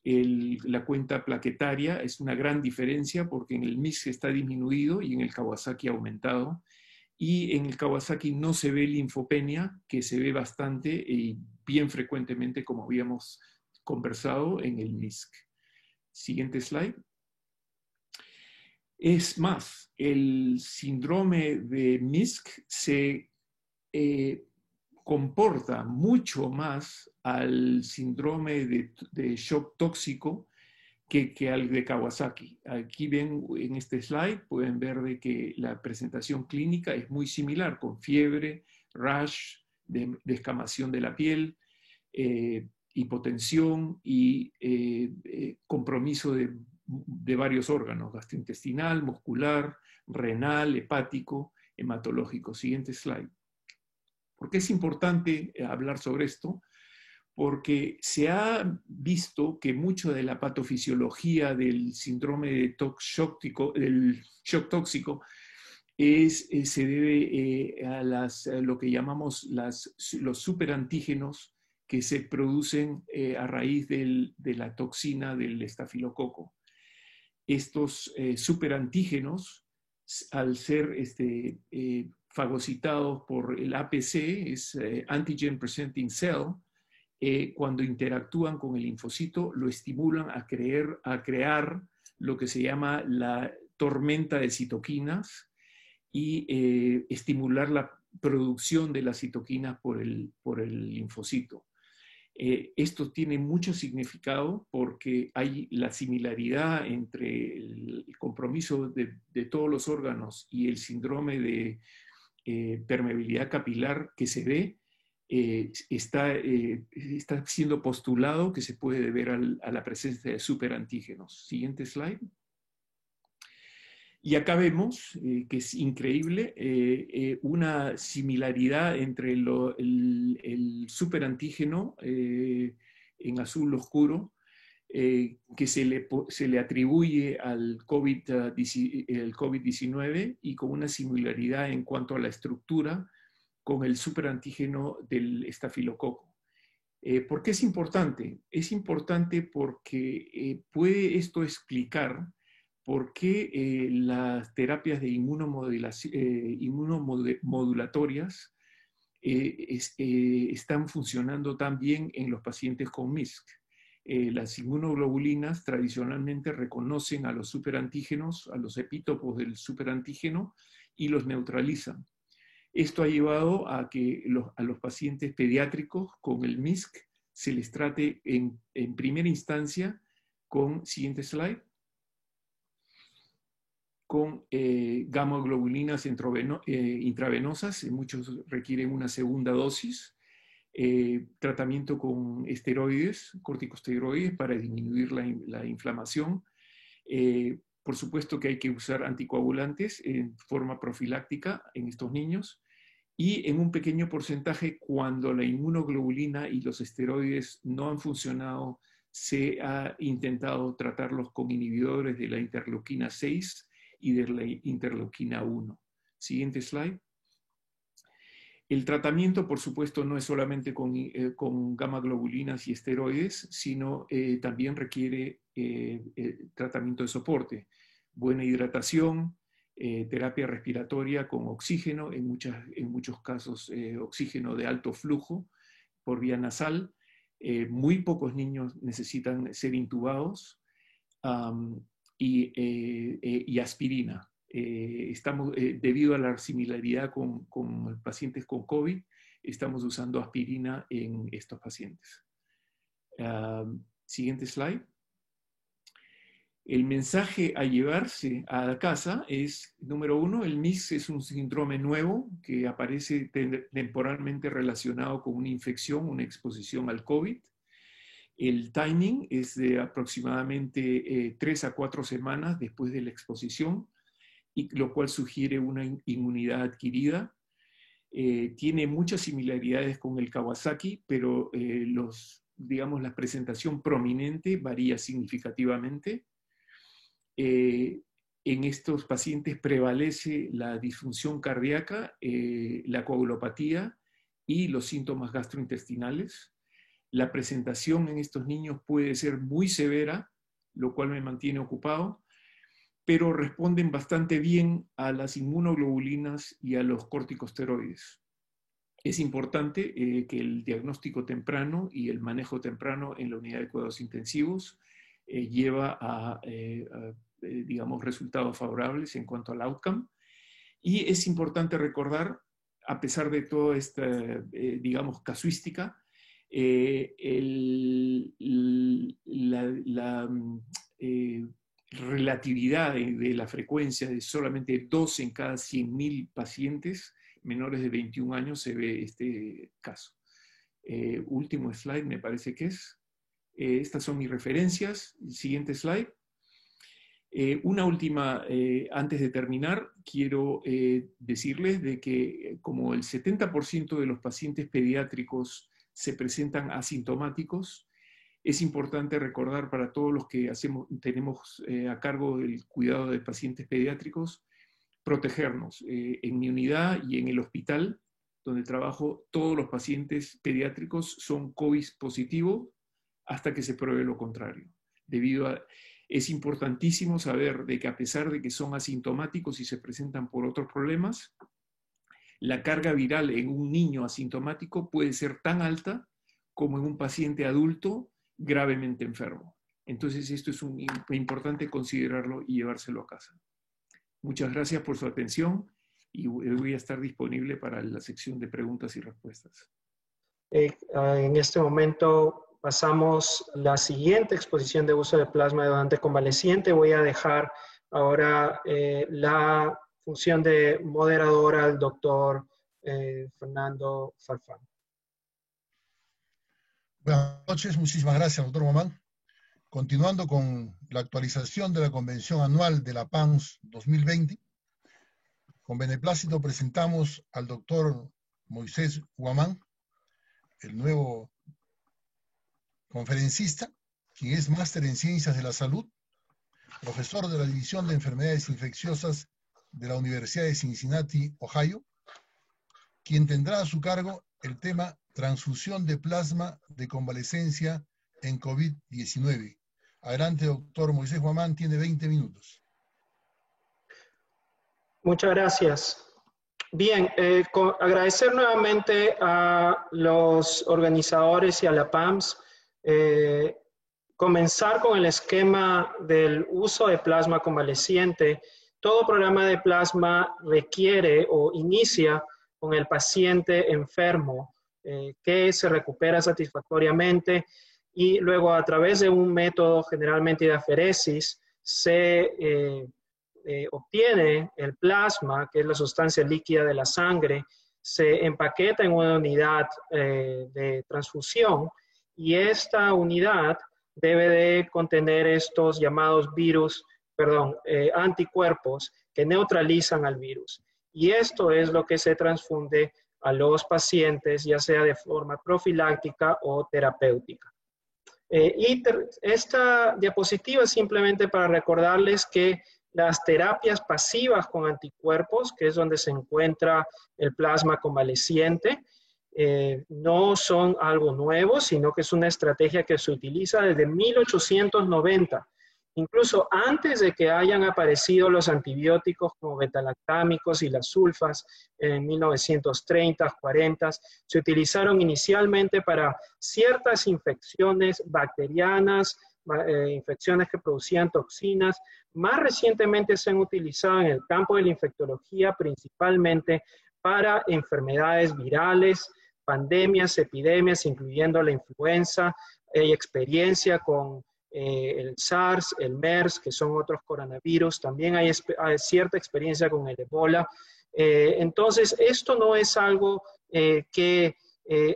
La cuenta plaquetaria es una gran diferencia porque en el MISC está disminuido y en el Kawasaki ha aumentado. Y en el Kawasaki no se ve linfopenia, que se ve bastante y bien frecuentemente, como habíamos conversado en el MISC. Siguiente slide. Es más, el síndrome de MISC se comporta mucho más al síndrome de shock tóxico que al de Kawasaki. Aquí ven en este slide, pueden ver de que la presentación clínica es muy similar, con fiebre, rash, descamación de la piel, hipotensión y compromiso de varios órganos, gastrointestinal, muscular, renal, hepático, hematológico. Siguiente slide. ¿Por qué es importante hablar sobre esto? Porque se ha visto que mucho de la patofisiología del síndrome de del shock tóxico se debe a lo que llamamos los superantígenos que se producen a raíz de la toxina del estafilococo. Estos superantígenos, al ser fagocitados por el APC, es Antigen Presenting Cell, cuando interactúan con el linfocito, lo estimulan a crear lo que se llama la tormenta de citoquinas y estimular la producción de las citoquinas por el linfocito. Esto tiene mucho significado porque hay la similaridad entre el compromiso de todos los órganos y el síndrome de permeabilidad capilar que se ve, está siendo postulado que se puede deber a la presencia de superantígenos. Siguiente slide. Y acá vemos, que es increíble, una similaridad entre el superantígeno en azul oscuro, que se le atribuye al COVID-19 y con una similaridad en cuanto a la estructura con el superantígeno del estafilococo. ¿Por qué es importante? Es importante porque puede esto explicar por qué las terapias de inmunomodulatorias están funcionando tan bien en los pacientes con MISC. Las inmunoglobulinas tradicionalmente reconocen a los superantígenos, a los epítopos del superantígeno, y los neutralizan. Esto ha llevado a que a los pacientes pediátricos con el MISC se les trate en primera instancia con, siguiente slide, con gamma-globulinas intravenosas, muchos requieren una segunda dosis, tratamiento con esteroides, corticosteroides para disminuir la inflamación. Por supuesto que hay que usar anticoagulantes en forma profiláctica en estos niños, y en un pequeño porcentaje, cuando la inmunoglobulina y los esteroides no han funcionado, se ha intentado tratarlos con inhibidores de la interleuquina 6 y de la interleuquina 1. Siguiente slide. El tratamiento, por supuesto, no es solamente con gamma globulinas y esteroides, sino también requiere tratamiento de soporte, buena hidratación, terapia respiratoria con oxígeno, en muchos casos oxígeno de alto flujo por vía nasal. Muy pocos niños necesitan ser intubados, y aspirina. Debido a la similaridad con pacientes con COVID, estamos usando aspirina en estos pacientes. Siguiente slide. El mensaje a llevarse a la casa es, número 1, el MIS es un síndrome nuevo que aparece temporalmente relacionado con una infección, una exposición al COVID. El timing es de aproximadamente 3 a 4 semanas después de la exposición, y lo cual sugiere una inmunidad adquirida. Tiene muchas similaridades con el Kawasaki, pero la presentación prominente varía significativamente. En estos pacientes prevalece la disfunción cardíaca, la coagulopatía y los síntomas gastrointestinales. La presentación en estos niños puede ser muy severa, lo cual me mantiene ocupado, pero responden bastante bien a las inmunoglobulinas y a los corticosteroides. Es importante que el diagnóstico temprano y el manejo temprano en la unidad de cuidados intensivos lleva a resultados favorables en cuanto al outcome. Y es importante recordar, a pesar de toda esta, casuística, la relatividad de la frecuencia de solamente 2 en cada 100.000 pacientes menores de 21 años se ve este caso. Último slide me parece que es. Estas son mis referencias. Siguiente slide. Una última, antes de terminar, quiero decirles de que como el 70% de los pacientes pediátricos se presentan asintomáticos, es importante recordar para todos los que tenemos a cargo el cuidado de pacientes pediátricos, protegernos. En mi unidad y en el hospital donde trabajo, todos los pacientes pediátricos son COVID positivo hasta que se pruebe lo contrario. Es importantísimo saber de que a pesar de que son asintomáticos y se presentan por otros problemas, la carga viral en un niño asintomático puede ser tan alta como en un paciente adulto gravemente enfermo. Entonces esto es importante considerarlo y llevárselo a casa. Muchas gracias por su atención y voy a estar disponible para la sección de preguntas y respuestas. En este momento pasamos a la siguiente exposición de uso de plasma de donante convaleciente. Voy a dejar ahora la función de moderadora al doctor Fernando Farfán. Buenas noches, muchísimas gracias, doctor Guamán. Continuando con la actualización de la Convención Anual de la PANS 2020, con beneplácito presentamos al doctor Moisés Guamán, el nuevo conferencista, quien es máster en Ciencias de la Salud, profesor de la División de Enfermedades Infecciosas de la Universidad de Cincinnati, Ohio, quien tendrá a su cargo el tema transfusión de plasma de convalecencia en COVID-19. Adelante, doctor Moisés Guamán, tiene 20 minutos. Muchas gracias. Bien, agradecer nuevamente a los organizadores y a la PAMS. Comenzar con el esquema del uso de plasma convaleciente. Todo programa de plasma requiere o inicia con el paciente enfermo que se recupera satisfactoriamente y luego a través de un método generalmente de aferesis se obtiene el plasma, que es la sustancia líquida de la sangre, se empaqueta en una unidad de transfusión y esta unidad debe de contener estos llamados anticuerpos que neutralizan al virus. Y esto es lo que se transfunde a los pacientes, ya sea de forma profiláctica o terapéutica. Esta diapositiva es simplemente para recordarles que las terapias pasivas con anticuerpos, que es donde se encuentra el plasma convaleciente, no son algo nuevo, sino que es una estrategia que se utiliza desde 1890. Incluso antes de que hayan aparecido los antibióticos como betalactámicos y las sulfas en 1930, 40, se utilizaron inicialmente para ciertas infecciones bacterianas, infecciones que producían toxinas. Más recientemente se han utilizado en el campo de la infectología principalmente para enfermedades virales, pandemias, epidemias, incluyendo la influenza. Hay experiencia con el SARS, el MERS, que son otros coronavirus. También hay cierta experiencia con el Ebola. Entonces, esto no es algo que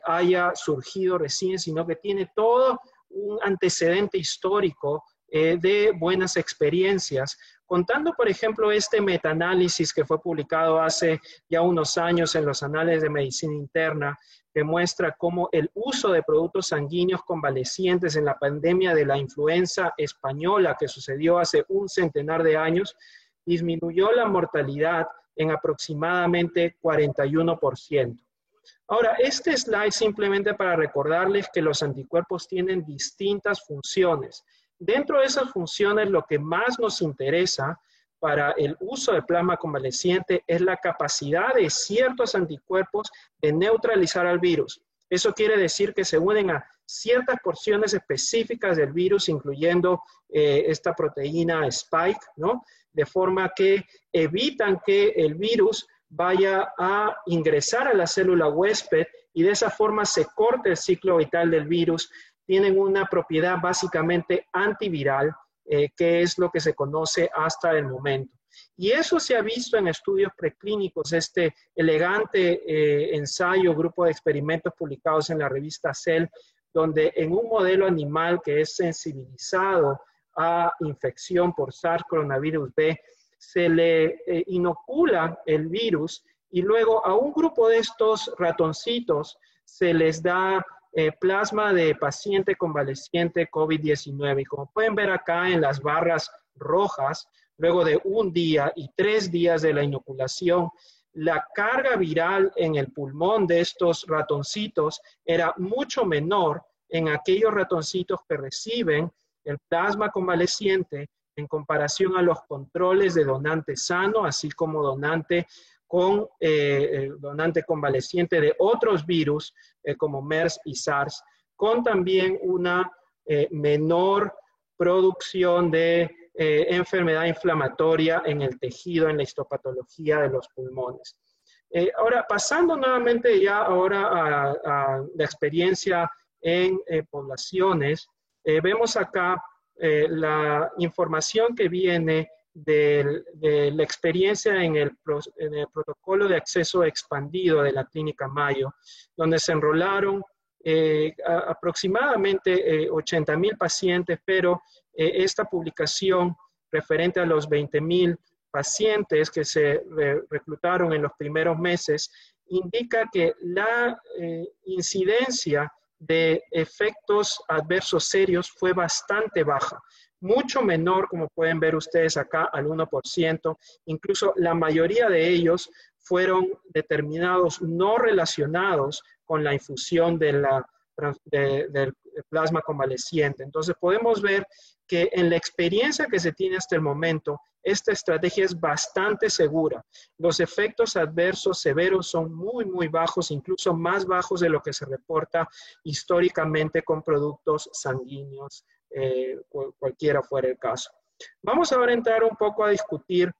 haya surgido recién, sino que tiene todo un antecedente histórico de buenas experiencias. Contando, por ejemplo, este metaanálisis que fue publicado hace ya unos años en los Anales de Medicina Interna, que muestra cómo el uso de productos sanguíneos convalecientes en la pandemia de la influenza española que sucedió hace un centenar de años, disminuyó la mortalidad en aproximadamente 41%. Ahora, este slide simplemente para recordarles que los anticuerpos tienen distintas funciones. Dentro de esas funciones, lo que más nos interesa para el uso de plasma convaleciente es la capacidad de ciertos anticuerpos de neutralizar al virus. Eso quiere decir que se unen a ciertas porciones específicas del virus, incluyendo esta proteína Spike, ¿no? De forma que evitan que el virus vaya a ingresar a la célula huésped y de esa forma se corte el ciclo vital del virus. Tienen una propiedad básicamente antiviral, que es lo que se conoce hasta el momento. Y eso se ha visto en estudios preclínicos, este elegante ensayo, grupo de experimentos publicados en la revista Cell, donde en un modelo animal que es sensibilizado a infección por SARS coronavirus B, se le inocula el virus y luego a un grupo de estos ratoncitos se les da plasma de paciente convaleciente COVID-19. Y como pueden ver acá en las barras rojas, luego de 1 día y 3 días de la inoculación, la carga viral en el pulmón de estos ratoncitos era mucho menor en aquellos ratoncitos que reciben el plasma convaleciente en comparación a los controles de donante sano, así como donante convaleciente de otros virus como MERS y SARS, con también una menor producción de enfermedad inflamatoria en el tejido, en la histopatología de los pulmones. Ahora, pasando nuevamente ya ahora a la experiencia en poblaciones, vemos acá la información que viene de la experiencia en el protocolo de acceso expandido de la Clínica Mayo, donde se enrolaron aproximadamente 80,000 pacientes, pero esta publicación referente a los 20,000 pacientes que se reclutaron en los primeros meses indica que la incidencia de efectos adversos serios fue bastante baja, mucho menor, como pueden ver ustedes acá, al 1%. Incluso la mayoría de ellos fueron determinados no relacionados con la infusión del plasma convaleciente. Entonces podemos ver que en la experiencia que se tiene hasta el momento, esta estrategia es bastante segura. Los efectos adversos severos son muy, muy bajos, incluso más bajos de lo que se reporta históricamente con productos sanguíneos, cualquiera fuera el caso. Vamos ahora a entrar un poco a discutir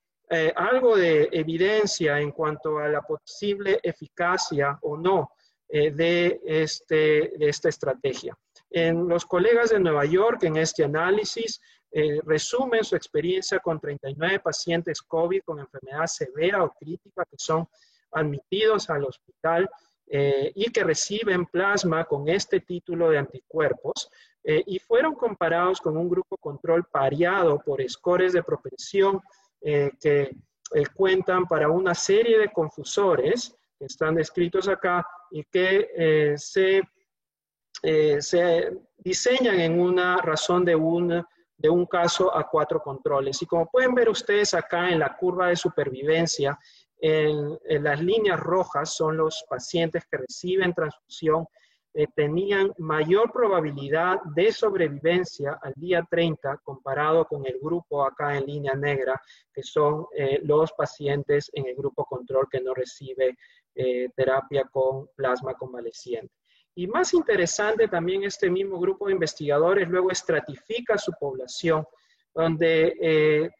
algo de evidencia en cuanto a la posible eficacia o no de esta estrategia. Los colegas de Nueva York en este análisis resumen su experiencia con 39 pacientes COVID con enfermedad severa o crítica que son admitidos al hospital y que reciben plasma con este título de anticuerpos y fueron comparados con un grupo control pareado por scores de propensión que cuentan para una serie de confusores que están descritos acá y que se diseñan en una razón de un caso a 4 controles. Y como pueden ver ustedes acá en la curva de supervivencia, en las líneas rojas son los pacientes que reciben transfusión, tenían mayor probabilidad de sobrevivencia al día 30 comparado con el grupo acá en línea negra, que son los pacientes en el grupo control que no recibe terapia con plasma convaleciente. Y más interesante también, este mismo grupo de investigadores luego estratifica su población, donde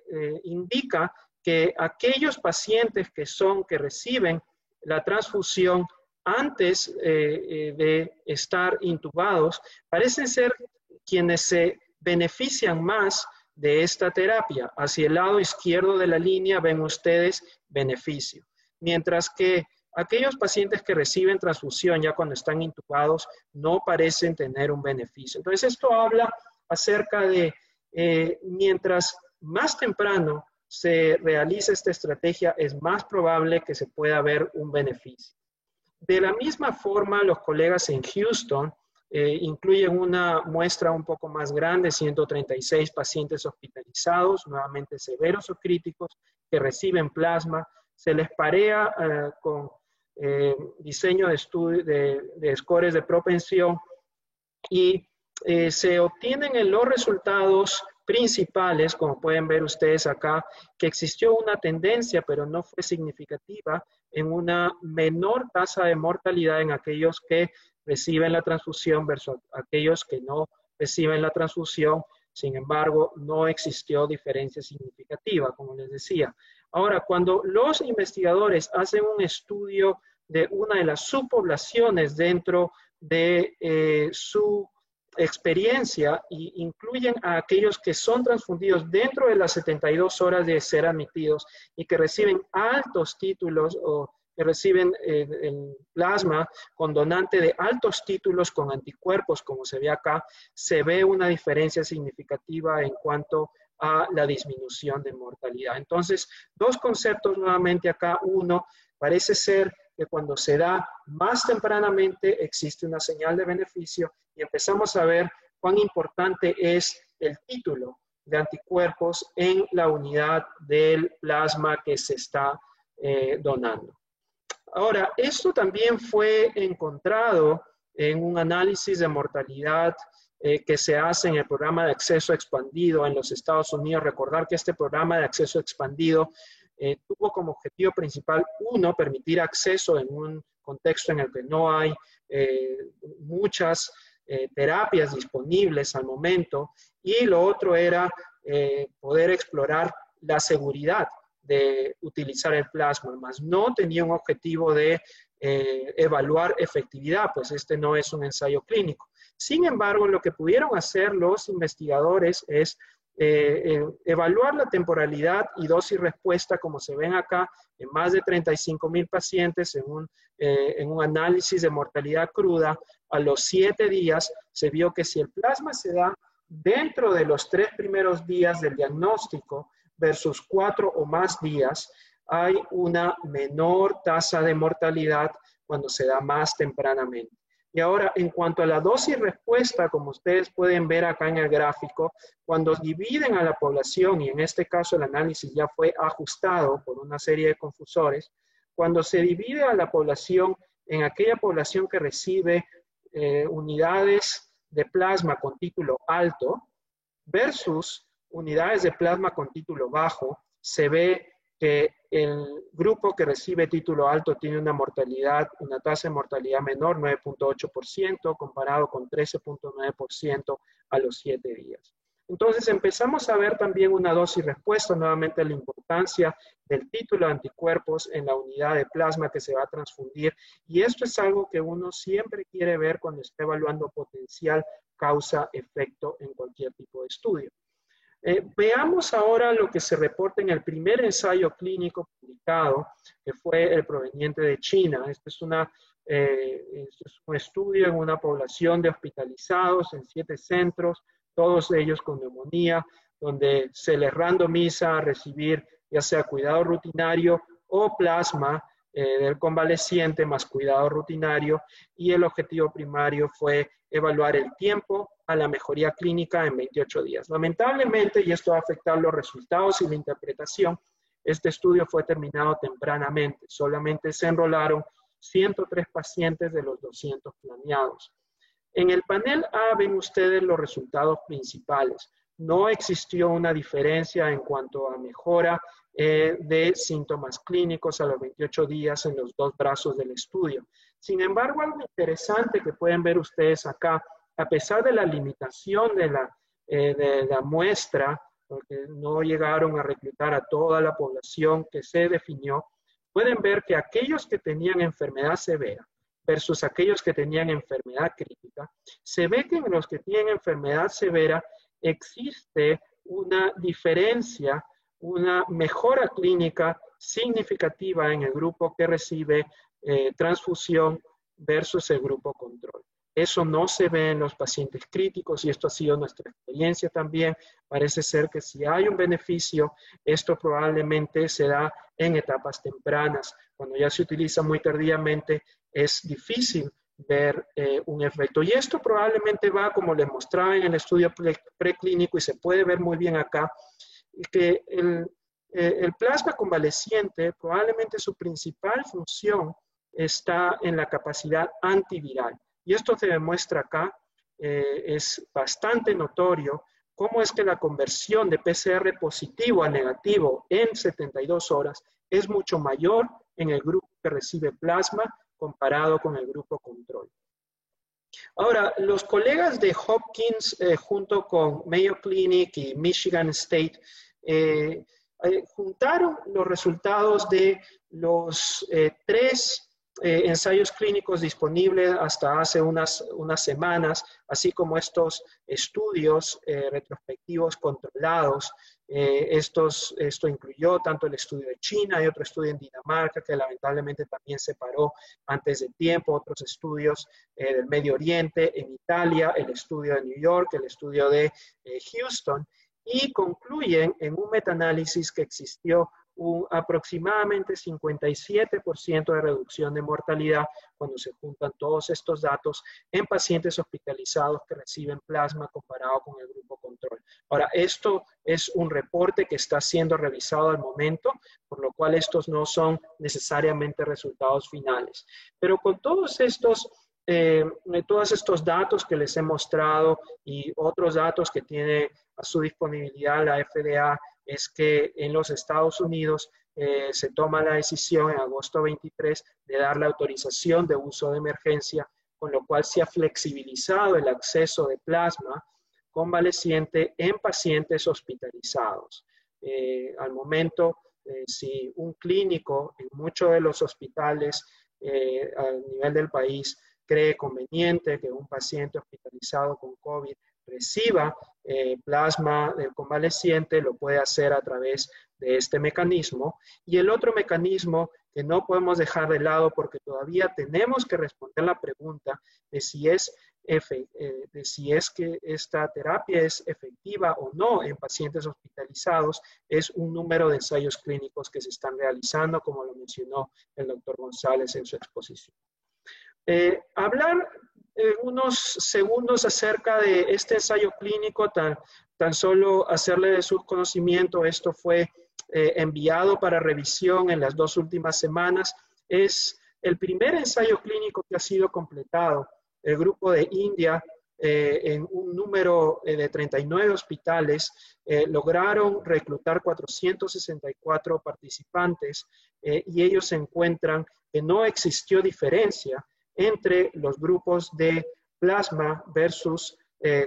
indica que aquellos pacientes que reciben la transfusión antes de estar intubados, parecen ser quienes se benefician más de esta terapia. Hacia el lado izquierdo de la línea ven ustedes beneficio, mientras que aquellos pacientes que reciben transfusión ya cuando están intubados no parecen tener un beneficio. Entonces esto habla acerca de mientras más temprano se realiza esta estrategia, es más probable que se pueda ver un beneficio. De la misma forma, los colegas en Houston incluyen una muestra un poco más grande, 136 pacientes hospitalizados, nuevamente severos o críticos, que reciben plasma. Se les parea con diseño de estudio de scores de propensión y se obtienen los resultados principales, como pueden ver ustedes acá, que existió una tendencia, pero no fue significativa, en una menor tasa de mortalidad en aquellos que reciben la transfusión versus aquellos que no reciben la transfusión. Sin embargo, no existió diferencia significativa, como les decía. Ahora, cuando los investigadores hacen un estudio de una de las subpoblaciones dentro de su experiencia e incluyen a aquellos que son transfundidos dentro de las 72 horas de ser admitidos y que reciben altos títulos o que reciben el plasma con donante de altos títulos con anticuerpos, como se ve acá, se ve una diferencia significativa en cuanto a la disminución de mortalidad. Entonces, dos conceptos nuevamente acá. Uno, parece ser que cuando se da más tempranamente existe una señal de beneficio y empezamos a ver cuán importante es el título de anticuerpos en la unidad del plasma que se está donando. Ahora, esto también fue encontrado en un análisis de mortalidad que se hace en el programa de acceso expandido en los Estados Unidos. Recordar que este programa de acceso expandido tuvo como objetivo principal, uno, permitir acceso en un contexto en el que no hay muchas terapias disponibles al momento, y lo otro era poder explorar la seguridad de utilizar el plasma, más no tenía un objetivo de evaluar efectividad, pues este no es un ensayo clínico. Sin embargo, lo que pudieron hacer los investigadores es evaluar la temporalidad y dosis respuesta, como se ven acá, en más de 35,000 pacientes en un análisis de mortalidad cruda. A los 7 días se vio que si el plasma se da dentro de los 3 primeros días del diagnóstico versus 4 o más días, hay una menor tasa de mortalidad cuando se da más tempranamente. Y ahora, en cuanto a la dosis respuesta, como ustedes pueden ver acá en el gráfico, cuando dividen a la población, y en este caso el análisis ya fue ajustado por una serie de confusores, cuando se divide a la población en aquella población que recibe unidades de plasma con título alto versus unidades de plasma con título bajo, se ve que el grupo que recibe título alto tiene una tasa de mortalidad menor, 9.8%, comparado con 13.9% a los 7 días. Entonces empezamos a ver también una dosis respuesta, nuevamente la importancia del título de anticuerpos en la unidad de plasma que se va a transfundir, y esto es algo que uno siempre quiere ver cuando está evaluando potencial causa-efecto en cualquier tipo de estudio. Veamos ahora lo que se reporta en el primer ensayo clínico publicado, que fue el proveniente de China. Este es un estudio en una población de hospitalizados en 7 centros, todos ellos con neumonía, donde se les randomiza a recibir ya sea cuidado rutinario o plasma del convaleciente más cuidado rutinario, y el objetivo primario fue evaluar el tiempo a la mejoría clínica en 28 días. Lamentablemente, y esto va a afectar los resultados y la interpretación, este estudio fue terminado tempranamente. Solamente se enrolaron 103 pacientes de los 200 planeados. En el panel A ven ustedes los resultados principales. No existió una diferencia en cuanto a mejora de síntomas clínicos a los 28 días en los 2 brazos del estudio. Sin embargo, algo interesante que pueden ver ustedes acá, a pesar de la limitación de la muestra, porque no llegaron a reclutar a toda la población que se definió, pueden ver que aquellos que tenían enfermedad severa versus aquellos que tenían enfermedad crítica, se ve que en los que tienen enfermedad severa existe una diferencia, una mejora clínica significativa en el grupo que recibe transfusión versus el grupo control. Eso no se ve en los pacientes críticos, y esto ha sido nuestra experiencia también. Parece ser que si hay un beneficio, esto probablemente se da en etapas tempranas. Cuando ya se utiliza muy tardíamente, es difícil ver un efecto. Y esto probablemente va, como les mostraba en el estudio preclínico, y se puede ver muy bien acá, que el plasma convaleciente, probablemente su principal función está en la capacidad antiviral. Y esto se demuestra acá, es bastante notorio cómo es que la conversión de PCR positivo a negativo en 72 horas es mucho mayor en el grupo que recibe plasma comparado con el grupo control. Ahora, los colegas de Hopkins junto con Mayo Clinic y Michigan State juntaron los resultados de los 3 ensayos clínicos disponibles hasta hace unas semanas, así como estos estudios retrospectivos controlados. Esto incluyó tanto el estudio de China y otro estudio en Dinamarca, que lamentablemente también se paró antes de tiempo, otros estudios del Medio Oriente, en Italia, el estudio de New York, el estudio de Houston, y concluyen en un metaanálisis que existió aproximadamente 57% de reducción de mortalidad cuando se juntan todos estos datos en pacientes hospitalizados que reciben plasma comparado con el grupo control. Ahora, esto es un reporte que está siendo revisado al momento, por lo cual estos no son necesariamente resultados finales. Pero con todos estos datos que les he mostrado y otros datos que tiene a su disponibilidad la FDA, es que en los Estados Unidos se toma la decisión en agosto 23 de dar la autorización de uso de emergencia, con lo cual se ha flexibilizado el acceso de plasma convaleciente en pacientes hospitalizados. Al momento, si un clínico en muchos de los hospitales a nivel del país cree conveniente que un paciente hospitalizado con COVID reciba plasma del convaleciente, lo puede hacer a través de este mecanismo. Y el otro mecanismo que no podemos dejar de lado, porque todavía tenemos que responder la pregunta de si es que esta terapia es efectiva o no en pacientes hospitalizados, es un número de ensayos clínicos que se están realizando, como lo mencionó el doctor González en su exposición. Hablar unos segundos acerca de este ensayo clínico, tan solo hacerle de su conocimiento. Esto fue enviado para revisión en las 2 últimas semanas. Es el primer ensayo clínico que ha sido completado. El grupo de India en un número de 39 hospitales, lograron reclutar 464 participantes y ellos encuentran que no existió diferencia entre los grupos de plasma versus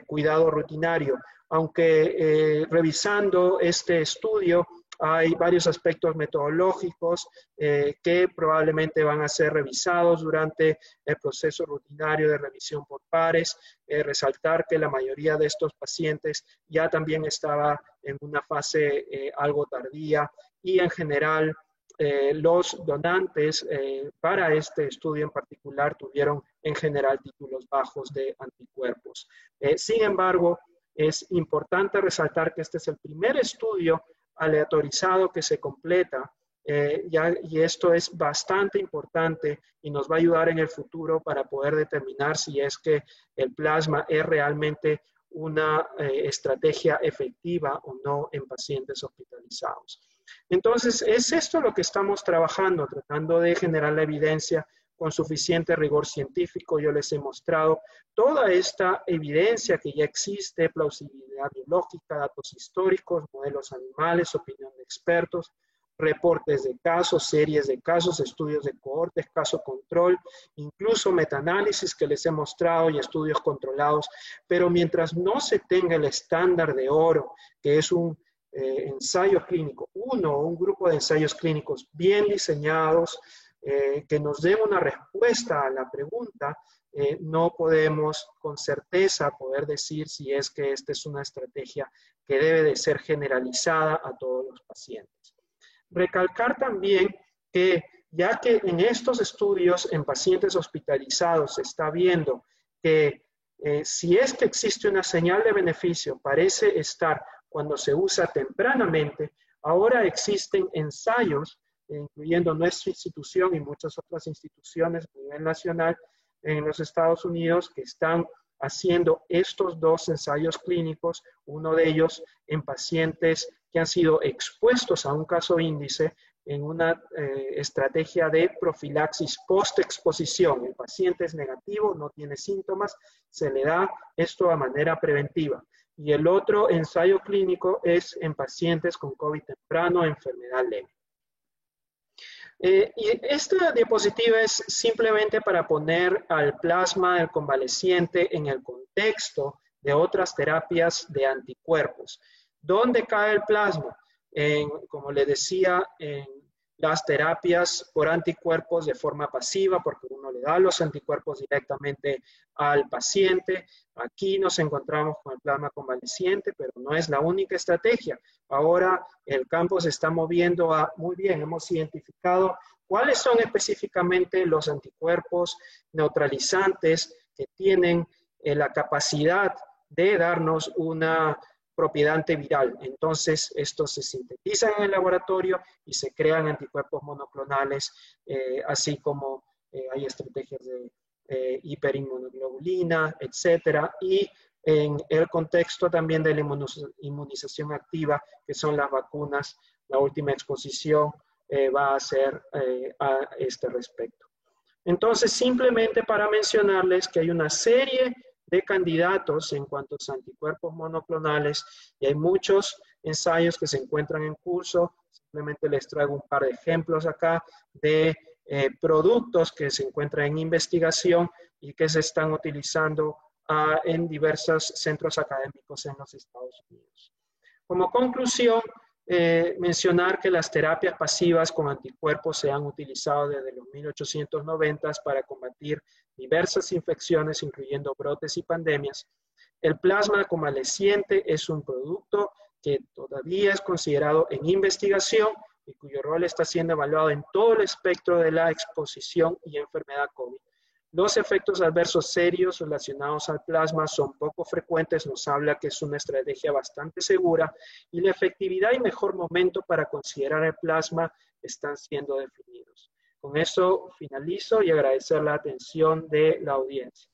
cuidado rutinario. Aunque revisando este estudio hay varios aspectos metodológicos que probablemente van a ser revisados durante el proceso rutinario de revisión por pares. Resaltar que la mayoría de estos pacientes ya también estaba en una fase algo tardía y en general los donantes para este estudio en particular tuvieron en general títulos bajos de anticuerpos. Sin embargo, es importante resaltar que este es el primer estudio aleatorizado que se completa y esto es bastante importante y nos va a ayudar en el futuro para poder determinar si es que el plasma es realmente una estrategia efectiva o no en pacientes hospitalizados. Entonces, es esto lo que estamos trabajando, tratando de generar la evidencia con suficiente rigor científico. Yo les he mostrado toda esta evidencia que ya existe, plausibilidad biológica, datos históricos, modelos animales, opinión de expertos, reportes de casos, series de casos, estudios de cohortes, caso control, incluso metaanálisis que les he mostrado y estudios controlados. Pero mientras no se tenga el estándar de oro, que es un ensayo clínico, uno o un grupo de ensayos clínicos bien diseñados, que nos den una respuesta a la pregunta, no podemos con certeza poder decir si es que esta es una estrategia que debe de ser generalizada a todos los pacientes. Recalcar también que ya que en estos estudios en pacientes hospitalizados se está viendo que si es que existe una señal de beneficio, parece estar cuando se usa tempranamente, ahora existen ensayos incluyendo nuestra institución y muchas otras instituciones a nivel nacional en los Estados Unidos que están haciendo estos dos ensayos clínicos, uno de ellos en pacientes que han sido expuestos a un caso índice en una estrategia de profilaxis post-exposición. El paciente es negativo, no tiene síntomas, se le da esto de manera preventiva. Y el otro ensayo clínico es en pacientes con COVID temprano, enfermedad leve. Y esta diapositiva es simplemente para poner al plasma del convaleciente en el contexto de otras terapias de anticuerpos. ¿Dónde cae el plasma? Como le decía, en las terapias por anticuerpos de forma pasiva, porque uno le da los anticuerpos directamente al paciente. Aquí nos encontramos con el plasma convaleciente, pero no es la única estrategia. Ahora el campo se está moviendo a, muy bien, hemos identificado cuáles son específicamente los anticuerpos neutralizantes que tienen la capacidad de darnos una propiedad antiviral. Entonces, estos se sintetizan en el laboratorio y se crean anticuerpos monoclonales, así como hay estrategias de hiperinmunoglobulina, etcétera, y en el contexto también de la inmunización activa, que son las vacunas, la última exposición va a ser a este respecto. Entonces, simplemente para mencionarles que hay una serie de candidatos en cuanto a anticuerpos monoclonales y hay muchos ensayos que se encuentran en curso. Simplemente les traigo un par de ejemplos acá de productos que se encuentran en investigación y que se están utilizando en diversos centros académicos en los Estados Unidos. Como conclusión, mencionar que las terapias pasivas con anticuerpos se han utilizado desde los 1890s para combatir diversas infecciones, incluyendo brotes y pandemias. El plasma convaleciente es un producto que todavía es considerado en investigación y cuyo rol está siendo evaluado en todo el espectro de la exposición y enfermedad COVID. Los efectos adversos serios relacionados al plasma son poco frecuentes, nos habla que es una estrategia bastante segura y la efectividad y mejor momento para considerar el plasma están siendo definidos. Con eso finalizo y agradecer la atención de la audiencia.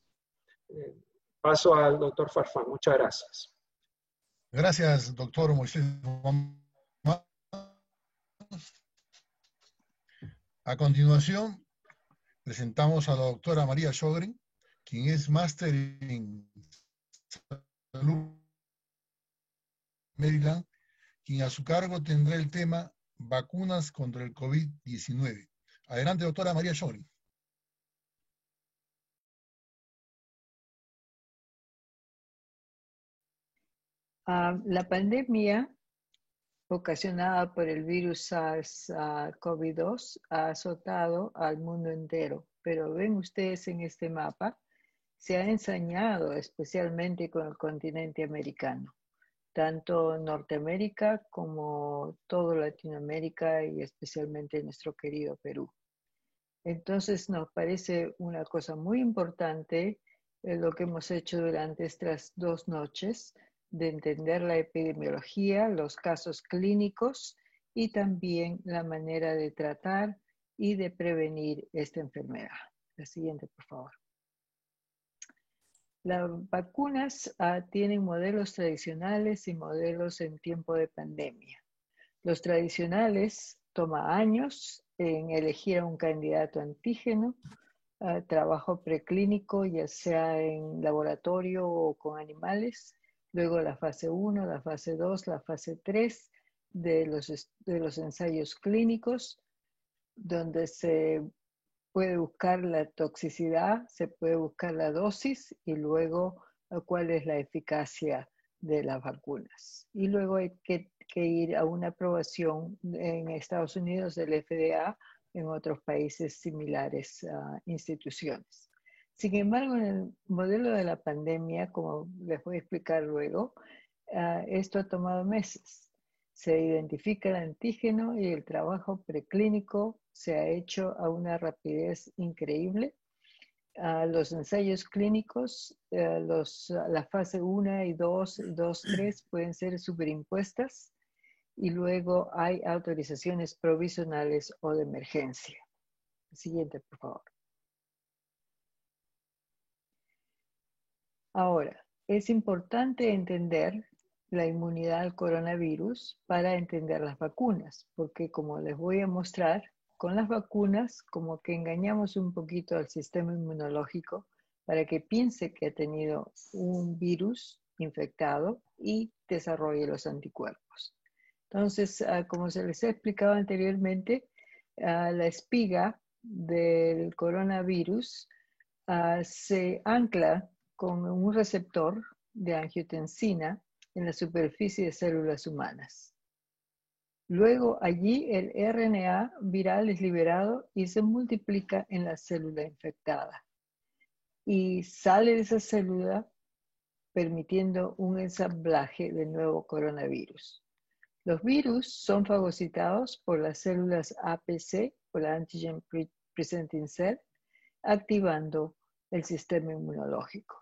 Paso al doctor Farfán. Muchas gracias. Gracias, doctor Moisés. A continuación, presentamos a la doctora María Sjogren, quien es máster en Salud Maryland, quien a su cargo tendrá el tema vacunas contra el COVID-19. Adelante, doctora María Scholl. La pandemia ocasionada por el virus SARS-CoV-2 ha azotado al mundo entero, pero ven ustedes en este mapa, se ha ensañado especialmente con el continente americano, tanto Norteamérica como todo Latinoamérica y especialmente nuestro querido Perú. Entonces nos parece una cosa muy importante lo que hemos hecho durante estas 2 noches, de entender la epidemiología, los casos clínicos y también la manera de tratar y de prevenir esta enfermedad. La siguiente, por favor. Las vacunas tienen modelos tradicionales y modelos en tiempo de pandemia. Los tradicionales toma años en elegir a un candidato antígeno, trabajo preclínico, ya sea en laboratorio o con animales, luego la fase 1, la fase 2, la fase 3 de los ensayos clínicos, donde se puede buscar la toxicidad, se puede buscar la dosis y luego cuál es la eficacia de las vacunas. Y luego hay que ir a una aprobación en Estados Unidos del FDA, en otros países similares instituciones. Sin embargo, en el modelo de la pandemia, como les voy a explicar luego, esto ha tomado meses. Se identifica el antígeno y el trabajo preclínico se ha hecho a una rapidez increíble. Los ensayos clínicos, la fase 1 y 2, 3 pueden ser superimpuestas y luego hay autorizaciones provisionales o de emergencia. Siguiente, por favor. Ahora, es importante entender la inmunidad al coronavirus para entender las vacunas, porque como les voy a mostrar, con las vacunas como que engañamos un poquito al sistema inmunológico para que piense que ha tenido un virus infectado y desarrolle los anticuerpos. Entonces, como se les ha explicado anteriormente, la espiga del coronavirus se ancla con un receptor de angiotensina en la superficie de células humanas. Luego allí el RNA viral es liberado y se multiplica en la célula infectada y sale de esa célula permitiendo un ensamblaje del nuevo coronavirus. Los virus son fagocitados por las células APC, por la Antigen Presenting Cell, activando el sistema inmunológico.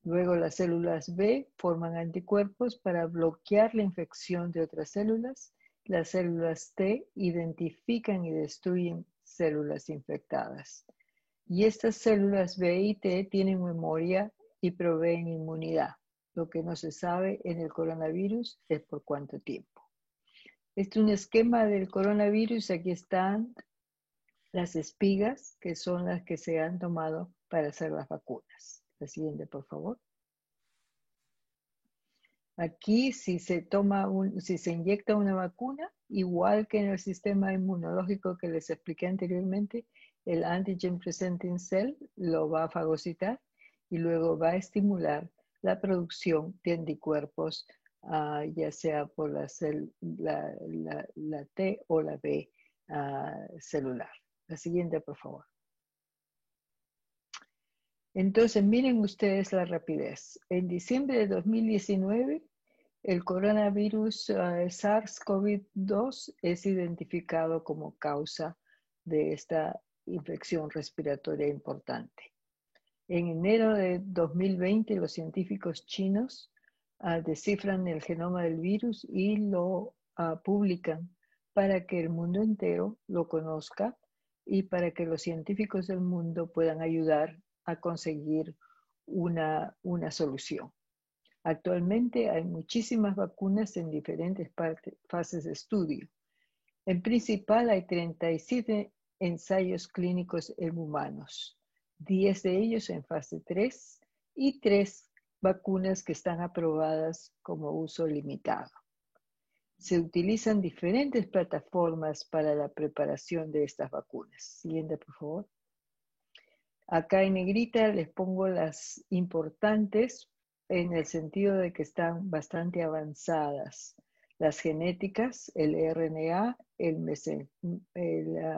Luego las células B forman anticuerpos para bloquear la infección de otras células. Las células T identifican y destruyen células infectadas. Y estas células B y T tienen memoria y proveen inmunidad. Lo que no se sabe en el coronavirus es por cuánto tiempo. Este es un esquema del coronavirus. Aquí están las espigas, que son las que se han tomado para hacer las vacunas. La siguiente, por favor. Aquí, si se inyecta una vacuna, igual que en el sistema inmunológico que les expliqué anteriormente, el Antigen Presenting Cell lo va a fagocitar y luego va a estimular la producción de anticuerpos, ya sea por la T o la B celular. La siguiente, por favor. Entonces, miren ustedes la rapidez. En diciembre de 2019, el coronavirus SARS-CoV-2 es identificado como causa de esta infección respiratoria importante. En enero de 2020, los científicos chinos descifran el genoma del virus y lo publican para que el mundo entero lo conozca y para que los científicos del mundo puedan ayudar a conseguir una solución. Actualmente hay muchísimas vacunas en diferentes fases de estudio. En principal hay 37 ensayos clínicos en humanos, 10 de ellos en fase 3 y 3 vacunas que están aprobadas como uso limitado. Se utilizan diferentes plataformas para la preparación de estas vacunas. Siguiente, por favor. Acá en negrita les pongo las importantes en el sentido de que están bastante avanzadas. Las genéticas, el RNA, el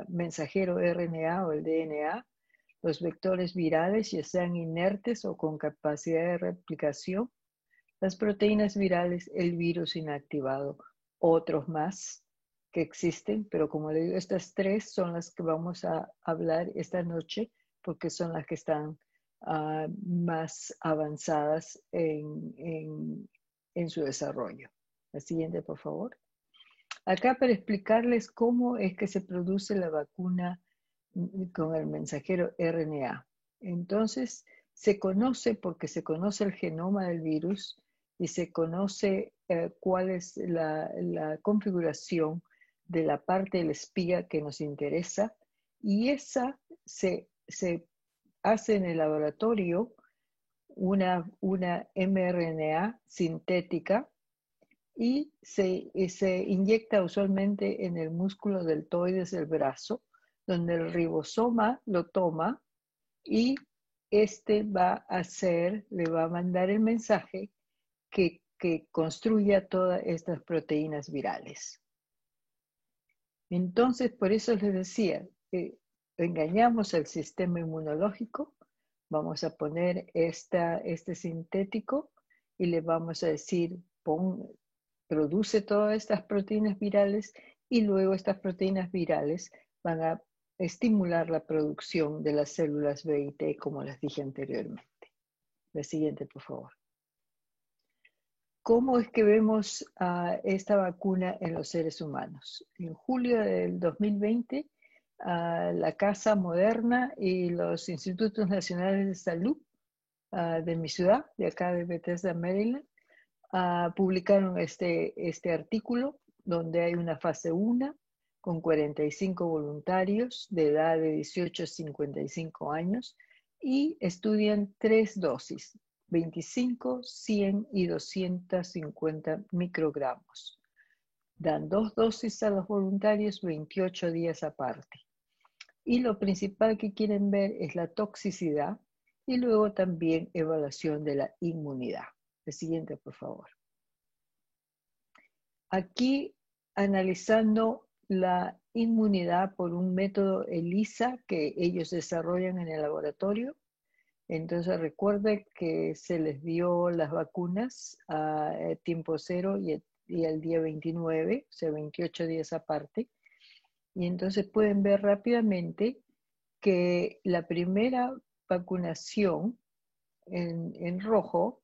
mensajero RNA o el DNA, los vectores virales, ya sean inertes o con capacidad de replicación, las proteínas virales, el virus inactivado, otros más que existen, pero como le digo, estas tres son las que vamos a hablar esta noche porque son las que están más avanzadas en su desarrollo. La siguiente, por favor. Acá para explicarles cómo es que se produce la vacuna con el mensajero RNA. Entonces, se conoce porque se conoce el genoma del virus y se conoce cuál es la configuración de la parte del espía que nos interesa, y esa se hace en el laboratorio una mRNA sintética y se inyecta usualmente en el músculo deltoides del brazo, donde el ribosoma lo toma y le va a mandar el mensaje que construya todas estas proteínas virales. Entonces, por eso les decía, engañamos al sistema inmunológico, vamos a poner este sintético y le vamos a decir, produce todas estas proteínas virales y luego estas proteínas virales van a estimular la producción de las células B y T, como les dije anteriormente. La siguiente, por favor. ¿Cómo es que vemos esta vacuna en los seres humanos? En julio del 2020, la Casa Moderna y los Institutos Nacionales de Salud de mi ciudad, de acá de Bethesda, Maryland, publicaron este artículo donde hay una fase 1 con 45 voluntarios de edad de 18 a 55 años y estudian 3 dosis, 25, 100 y 250 microgramos. Dan 2 dosis a los voluntarios 28 días aparte. Y lo principal que quieren ver es la toxicidad y luego también evaluación de la inmunidad. El siguiente, por favor. Aquí analizando la inmunidad por un método ELISA que ellos desarrollan en el laboratorio. Entonces recuerden que se les dio las vacunas a tiempo cero y al día 29, o sea 28 días aparte. Y entonces pueden ver rápidamente que la primera vacunación en rojo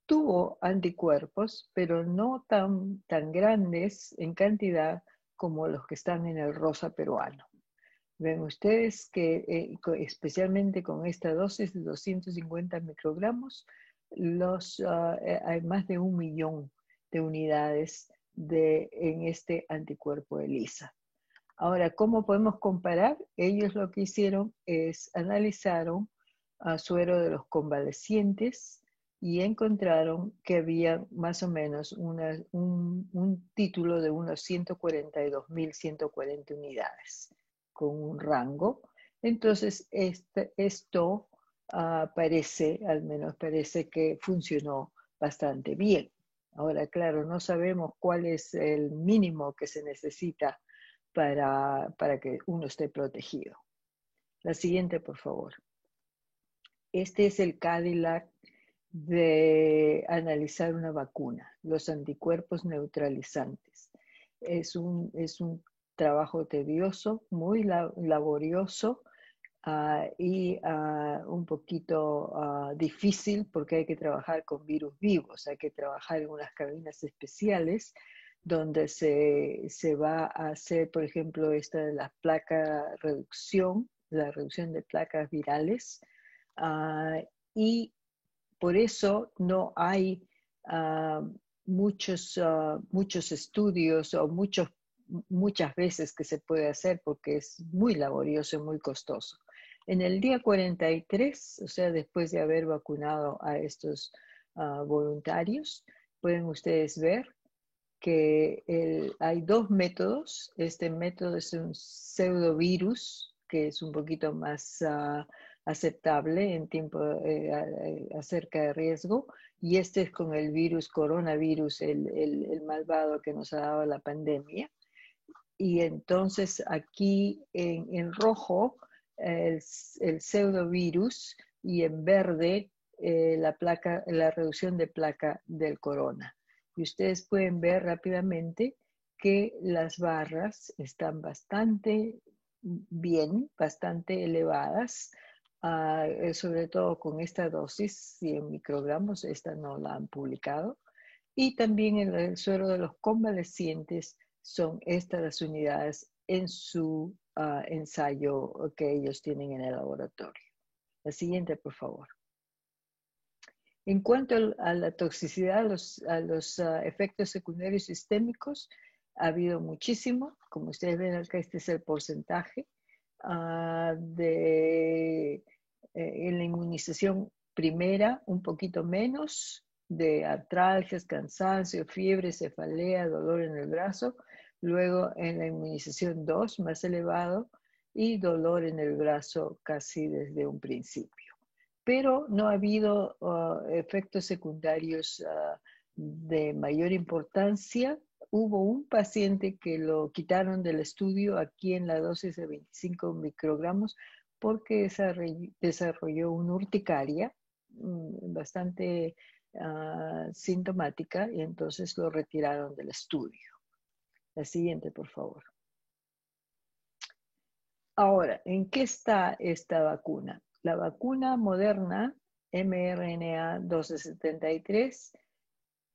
tuvo anticuerpos, pero no tan grandes en cantidad como los que están en el rosa peruano. Ven ustedes que especialmente con esta dosis de 250 microgramos, hay más de 1 millón de unidades en este anticuerpo ELISA. Ahora, ¿cómo podemos comparar? Ellos lo que hicieron es analizaron suero de los convalecientes y encontraron que había más o menos un título de unos 142.140 unidades con un rango. Entonces, esto al menos parece que funcionó bastante bien. Ahora, claro, no sabemos cuál es el mínimo que se necesita para que uno esté protegido. La siguiente, por favor. Este es el Cadillac de analizar una vacuna, los anticuerpos neutralizantes. Es un trabajo tedioso, muy laborioso y un poquito difícil porque hay que trabajar con virus vivos, hay que trabajar en unas cabinas especiales donde se va a hacer, por ejemplo, esta de la reducción de placas virales, y por eso no hay muchos estudios o muchas veces que se puede hacer porque es muy laborioso y muy costoso. En el día 43, o sea, después de haber vacunado a estos voluntarios, pueden ustedes ver que hay dos métodos. Este método es un pseudovirus, que es un poquito más aceptable en tiempo acerca de riesgo, y este es con el virus coronavirus, el malvado que nos ha dado la pandemia. Y entonces aquí en rojo el pseudovirus y en verde la reducción de placa del corona. Y ustedes pueden ver rápidamente que las barras están bastante bien, bastante elevadas, sobre todo con esta dosis, 100 microgramos, esta no la han publicado. Y también en el suero de los convalecientes son estas las unidades en su ensayo que ellos tienen en el laboratorio. La siguiente, por favor. En cuanto a la toxicidad, a los efectos secundarios sistémicos, ha habido muchísimo. Como ustedes ven acá, este es el porcentaje en la inmunización primera, un poquito menos, de artralgias, cansancio, fiebre, cefalea, dolor en el brazo. Luego en la inmunización 2, más elevado, y dolor en el brazo casi desde un principio. Pero no ha habido efectos secundarios de mayor importancia. Hubo un paciente que lo quitaron del estudio aquí en la dosis de 25 microgramos porque desarrolló una urticaria bastante sintomática, y entonces lo retiraron del estudio. La siguiente, por favor. Ahora, ¿en qué está esta vacuna? La vacuna Moderna, mRNA 1273,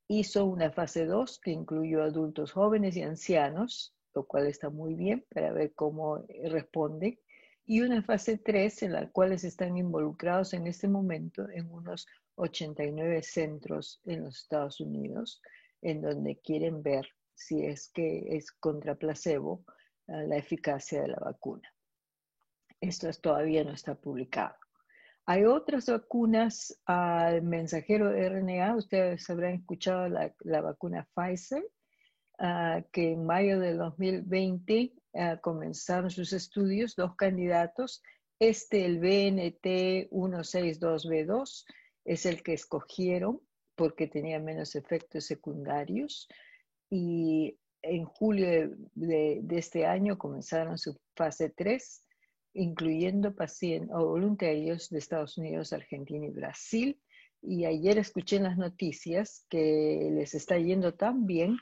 hizo una fase 2 que incluyó adultos jóvenes y ancianos, lo cual está muy bien para ver cómo responde, y una fase 3 en la cual están involucrados en este momento en unos 89 centros en los Estados Unidos, en donde quieren ver si es que es contra placebo la eficacia de la vacuna. Esto todavía no está publicado. Hay otras vacunas al mensajero RNA. Ustedes habrán escuchado la vacuna Pfizer, que en mayo de 2020 comenzaron sus estudios, 2 candidatos. El BNT162B2 es el que escogieron porque tenía menos efectos secundarios, y en julio de este año comenzaron su fase 3, incluyendo pacientes o voluntarios de Estados Unidos, Argentina y Brasil. Y ayer escuché en las noticias que les está yendo tan bien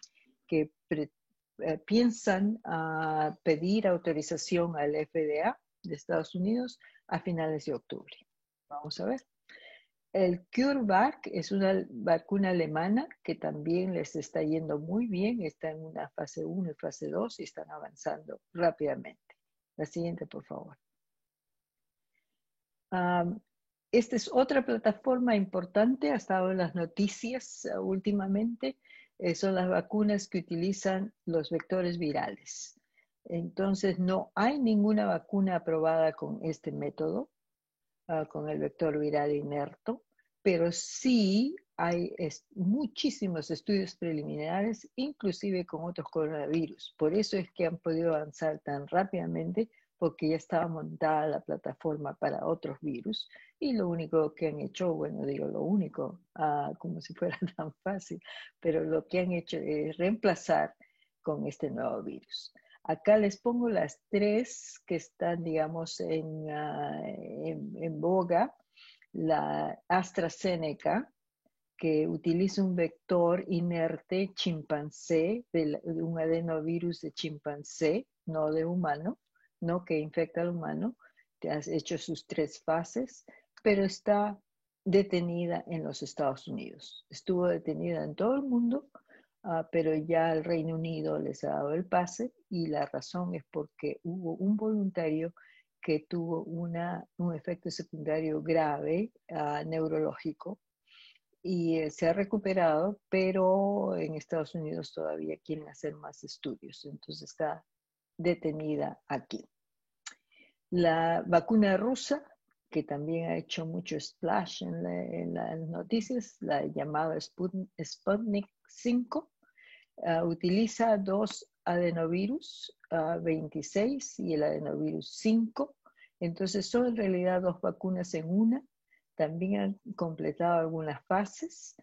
que piensan pedir autorización al FDA de Estados Unidos a finales de octubre. Vamos a ver. El CureVac es una vacuna alemana que también les está yendo muy bien. Está en una fase 1 y fase 2 y están avanzando rápidamente. La siguiente, por favor. Esta es otra plataforma importante, ha estado en las noticias últimamente. Son las vacunas que utilizan los vectores virales. Entonces, no hay ninguna vacuna aprobada con este método, con el vector viral inerto, pero sí hay muchísimos estudios preliminares, inclusive con otros coronavirus. Por eso es que han podido avanzar tan rápidamente, porque ya estaba montada la plataforma para otros virus, y lo único que han hecho, bueno, digo lo único, como si fuera tan fácil, pero lo que han hecho es reemplazar con este nuevo virus. Acá les pongo las 3 que están, digamos, en boga. La AstraZeneca, que utiliza un vector inerte chimpancé, de un adenovirus de chimpancé, no de humano, no que infecta al humano. Te has hecho sus 3 fases, pero está detenida en los Estados Unidos. Estuvo detenida en todo el mundo, pero ya el Reino Unido les ha dado el pase, y la razón es porque hubo un voluntario que tuvo un efecto secundario grave neurológico, y se ha recuperado, pero en Estados Unidos todavía quieren hacer más estudios, entonces está detenida aquí. La vacuna rusa, que también ha hecho mucho splash en las noticias, la llamada Sputnik 5, utiliza 2 adenovirus 26 y el adenovirus 5. Entonces son en realidad 2 vacunas en una. También han completado algunas fases.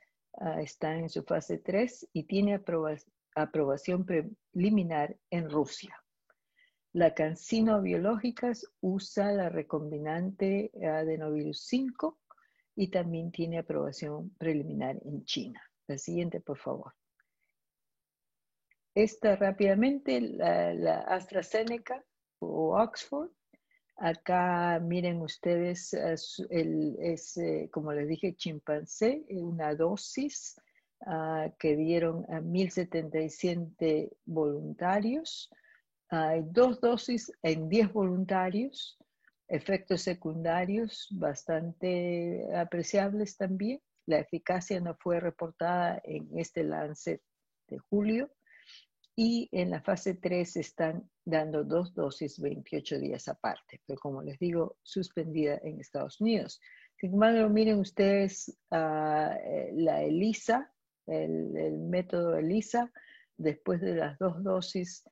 Están en su fase 3 y tiene aprobación preliminar en Rusia. La CanSino Biológicas usa la recombinante adenovirus 5 y también tiene aprobación preliminar en China. La siguiente, por favor. Esta rápidamente, la AstraZeneca o Oxford. Acá miren ustedes, como les dije, chimpancé, una dosis que dieron a 1.077 voluntarios. Hay 2 dosis en 10 voluntarios, efectos secundarios bastante apreciables también. La eficacia no fue reportada en este Lancet de julio. Y en la fase 3 están dando 2 dosis 28 días aparte, pero como les digo, suspendida en Estados Unidos. Sin embargo, miren ustedes la ELISA, el método ELISA, después de las 2 dosis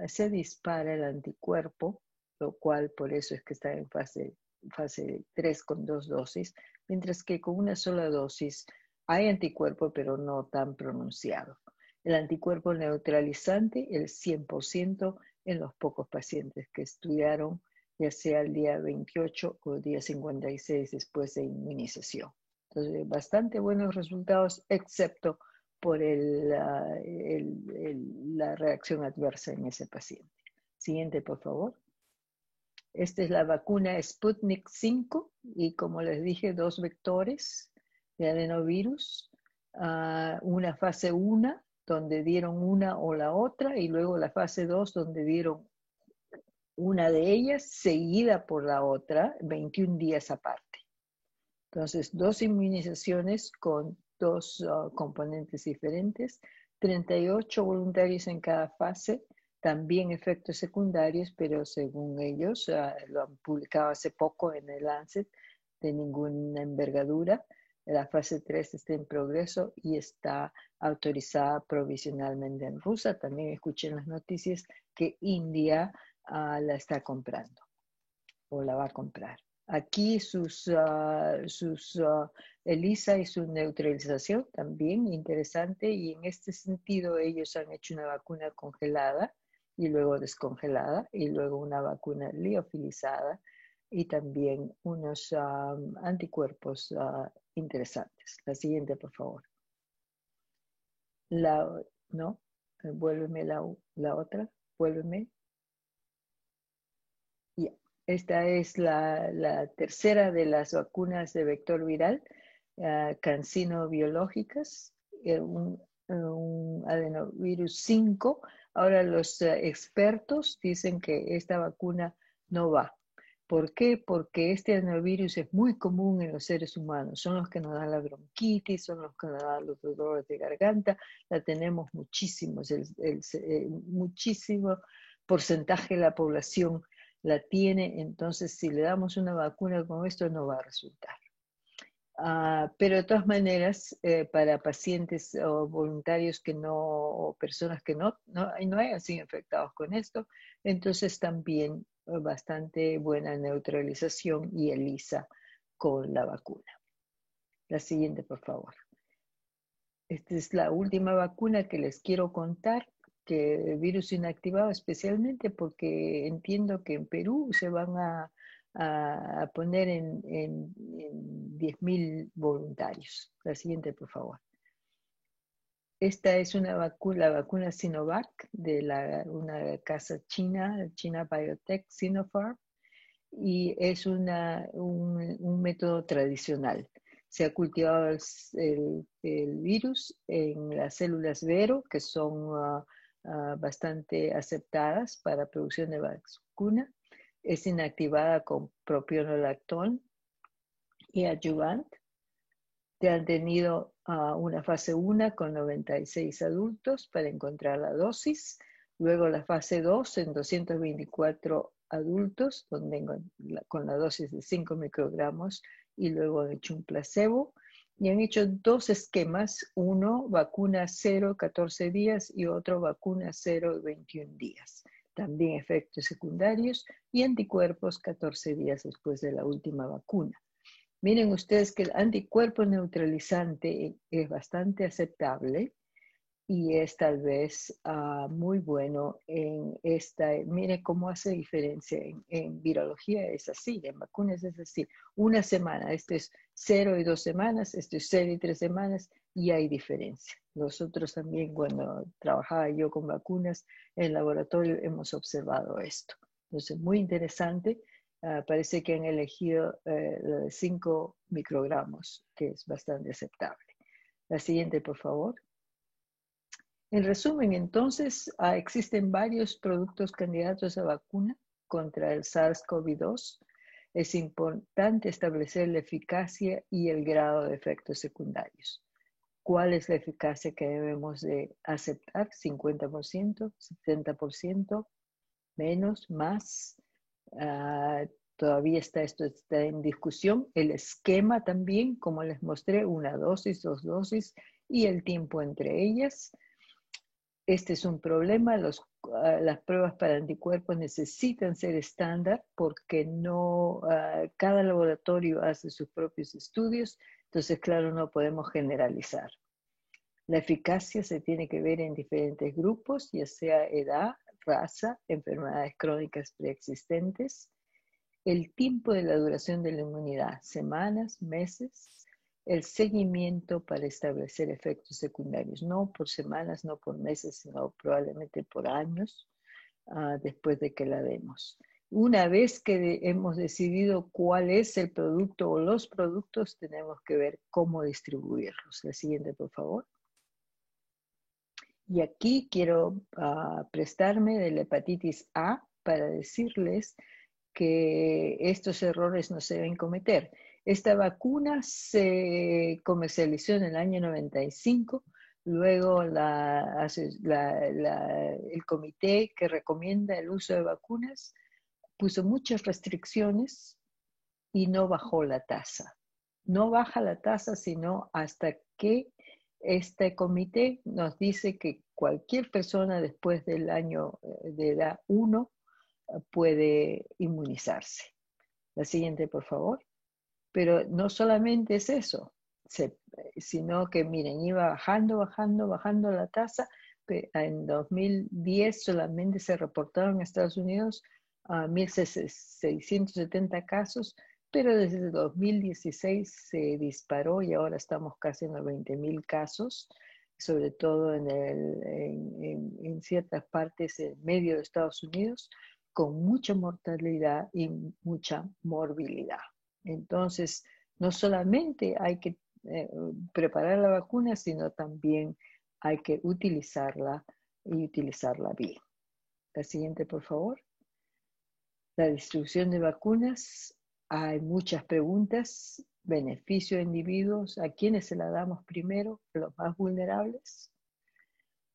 se dispara el anticuerpo, lo cual por eso es que está en fase 3 con 2 dosis, mientras que con una sola dosis hay anticuerpo, pero no tan pronunciado. El anticuerpo neutralizante, el 100% en los pocos pacientes que estudiaron, ya sea el día 28 o el día 56 después de inmunización. Entonces, bastante buenos resultados, excepto por la reacción adversa en ese paciente. Siguiente, por favor. Esta es la vacuna Sputnik 5 y como les dije, 2 vectores de adenovirus, una fase 1, donde dieron una o la otra, y luego la fase 2, donde dieron una de ellas seguida por la otra, 21 días aparte. Entonces, 2 inmunizaciones con 2 componentes diferentes, 38 voluntarios en cada fase, también efectos secundarios, pero según ellos, lo han publicado hace poco en el Lancet, de ninguna envergadura. La fase 3 está en progreso y está autorizada provisionalmente en Rusia. También escuché en las noticias que India la está comprando o la va a comprar. Aquí ELISA y su neutralización también interesante, y en este sentido ellos han hecho una vacuna congelada y luego descongelada y luego una vacuna liofilizada y también unos anticuerpos interesantes. La siguiente, por favor. Vuélveme la otra, vuélveme. Ya. Esta es la tercera de las vacunas de vector viral, CanSino Biológicas, un adenovirus 5. Ahora los expertos dicen que esta vacuna no va. ¿Por qué? Porque este adenovirus es muy común en los seres humanos. Son los que nos dan la bronquitis, son los que nos dan los dolores de garganta. La tenemos muchísimos, muchísimo porcentaje de la población la tiene. Entonces, si le damos una vacuna con esto, no va a resultar. Pero de todas maneras, para pacientes o voluntarios o personas que no hayan sido infectados con esto, entonces también bastante buena neutralización y ELISA con la vacuna. La siguiente, por favor. Esta es la última vacuna que les quiero contar, que virus inactivado, especialmente porque entiendo que en Perú se van a poner en 10.000 voluntarios. La siguiente, por favor. Esta es la vacuna Sinovac de una casa china, China Biotech Sinopharm, y es un método tradicional. Se ha cultivado el virus en las células Vero, que son bastante aceptadas para producción de vacuna. Es inactivada con propionolactón y adjuvant. Han tenido una fase 1 con 96 adultos para encontrar la dosis, Luego la fase 2 en 224 adultos, con la dosis de 5 microgramos, y luego han hecho un placebo. Y han hecho 2 esquemas, uno vacuna 0, 14 días, y otro vacuna 0, 21 días. También efectos secundarios y anticuerpos 14 días después de la última vacuna. Miren ustedes que el anticuerpo neutralizante es bastante aceptable y es tal vez muy bueno en esta. Miren cómo hace diferencia. En virología es así, en vacunas es así. Una semana, este es 0 y 2 semanas, este es 0 y 3 semanas, y hay diferencia. Nosotros también, cuando trabajaba yo con vacunas en el laboratorio, hemos observado esto. Entonces, muy interesante. Parece que han elegido lo de 5 microgramos, que es bastante aceptable. La siguiente, por favor. En resumen, entonces, existen varios productos candidatos a vacuna contra el SARS-CoV-2. Es importante establecer la eficacia y el grado de efectos secundarios. ¿Cuál es la eficacia que debemos de aceptar? ¿50%? ¿70%? ¿Menos? ¿Más? Todavía esto está en discusión. El esquema también, como les mostré, 1 dosis, 2 dosis y el tiempo entre ellas. Este es un problema. Las pruebas para anticuerpos necesitan ser estándar porque cada laboratorio hace sus propios estudios. Entonces, claro, no podemos generalizar. La eficacia se tiene que ver en diferentes grupos, ya sea edad, raza, enfermedades crónicas preexistentes. El tiempo de la duración de la inmunidad, semanas, meses. El seguimiento para establecer efectos secundarios, no por semanas, no por meses, sino probablemente por años después de que la demos. Una vez que hemos decidido cuál es el producto o los productos, tenemos que ver cómo distribuirlos. La siguiente, por favor. Y aquí quiero prestarme de la hepatitis A para decirles que estos errores no se deben cometer. Esta vacuna se comercializó en el año 95, luego el comité que recomienda el uso de vacunas puso muchas restricciones y no bajó la tasa. No baja la tasa sino hasta que este comité nos dice que cualquier persona después del año de edad 1 puede inmunizarse. La siguiente, por favor. Pero no solamente es eso, sino que, miren, iba bajando la tasa. En 2010 solamente se reportaron en Estados Unidos 1.670 casos, pero desde 2016 se disparó y ahora estamos casi en los 20.000 casos, sobre todo en ciertas partes en medio de Estados Unidos, con mucha mortalidad y mucha morbilidad. Entonces, no solamente hay que preparar la vacuna, sino también hay que utilizarla y utilizarla bien. La siguiente, por favor. La distribución de vacunas. Hay muchas preguntas. Beneficio de individuos. ¿A quiénes se la damos primero? A los más vulnerables.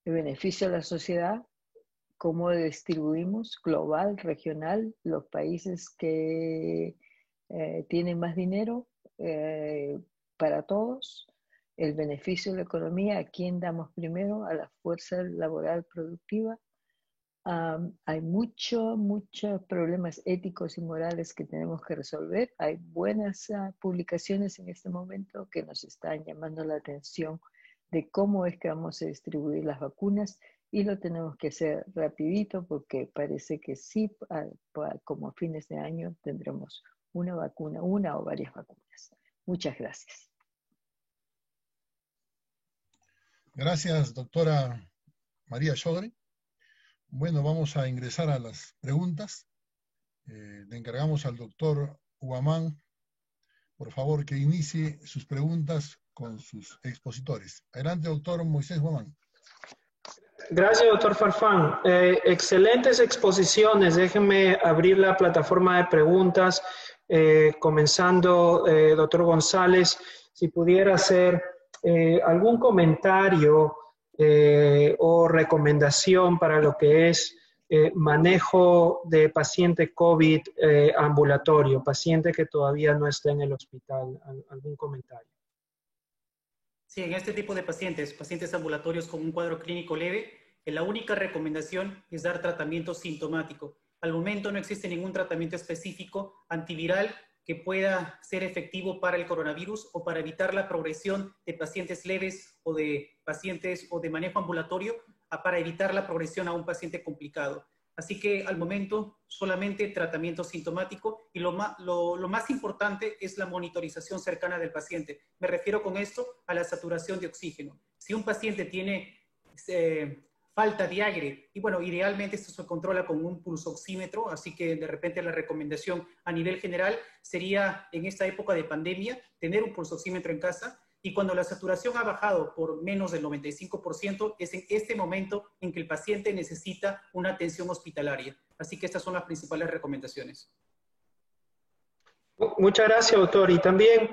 El beneficio a la sociedad. ¿Cómo distribuimos? Global, regional. Los países que tienen más dinero para todos. El beneficio de la economía, ¿a quién damos primero? A la fuerza laboral productiva. Hay muchos problemas éticos y morales que tenemos que resolver. Hay buenas publicaciones en este momento que nos están llamando la atención de cómo es que vamos a distribuir las vacunas, y lo tenemos que hacer rapidito porque parece que sí, como fines de año tendremos una vacuna, una o varias vacunas. Muchas gracias. Gracias, doctora María Sodre. Bueno, vamos a ingresar a las preguntas. Le encargamos al doctor Guamán, por favor, que inicie sus preguntas con sus expositores. Adelante, doctor Moisés Guamán. Gracias, doctor Farfán. Excelentes exposiciones. Déjenme abrir la plataforma de preguntas. Comenzando, doctor González, si pudiera hacer algún comentario o recomendación para lo que es manejo de paciente COVID ambulatorio, paciente que todavía no está en el hospital? ¿Algún comentario? Sí, en este tipo de pacientes, pacientes ambulatorios con un cuadro clínico leve, la única recomendación es dar tratamiento sintomático. Al momento no existe ningún tratamiento específico antiviral que pueda ser efectivo para el coronavirus o para evitar la progresión de pacientes leves o de pacientes o de manejo ambulatorio para evitar la progresión a un paciente complicado. Así que al momento solamente tratamiento sintomático y lo más importante es la monitorización cercana del paciente. Me refiero con esto a la saturación de oxígeno. Si un paciente tiene falta de aire, y bueno, idealmente esto se controla con un pulsoxímetro, así que de repente la recomendación a nivel general sería en esta época de pandemia tener un pulsoxímetro en casa. Y cuando la saturación ha bajado por menos del 95%, es en este momento en que el paciente necesita una atención hospitalaria. Así que estas son las principales recomendaciones. Muchas gracias, doctor. Y también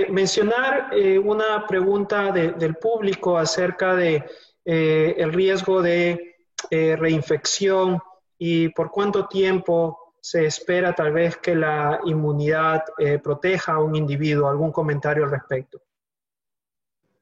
mencionar una pregunta del público acerca de el riesgo de reinfección y por cuánto tiempo se espera tal vez que la inmunidad proteja a un individuo. ¿Algún comentario al respecto?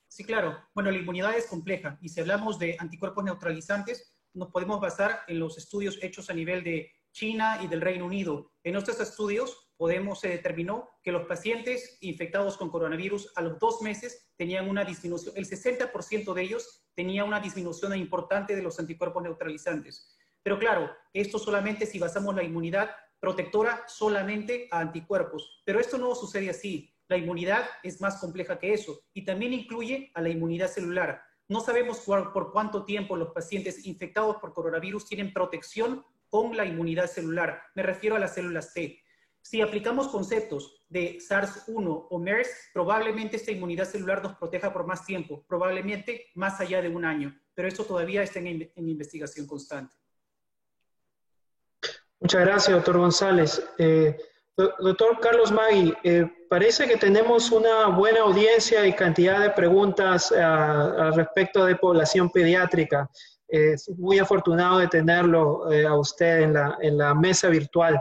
Sí, claro. Bueno, la inmunidad es compleja y si hablamos de anticuerpos neutralizantes, nos podemos basar en los estudios hechos a nivel de China y del Reino Unido. En estos estudios se determinó que los pacientes infectados con coronavirus a los 2 meses tenían una disminución, el 60% de ellos tenía una disminución importante de los anticuerpos neutralizantes. Pero claro, esto solamente si basamos la inmunidad protectora solamente a anticuerpos. Pero esto no sucede así. La inmunidad es más compleja que eso y también incluye a la inmunidad celular. No sabemos por cuánto tiempo los pacientes infectados por coronavirus tienen protección con la inmunidad celular. Me refiero a las células T. Si aplicamos conceptos de SARS-1 o MERS, probablemente esta inmunidad celular nos proteja por más tiempo, probablemente más allá de 1 año, pero esto todavía está en investigación constante. Muchas gracias, doctor González. Doctor Carlos Magui, parece que tenemos una buena audiencia y cantidad de preguntas al respecto de población pediátrica. Muy afortunado de tenerlo a usted en la mesa virtual.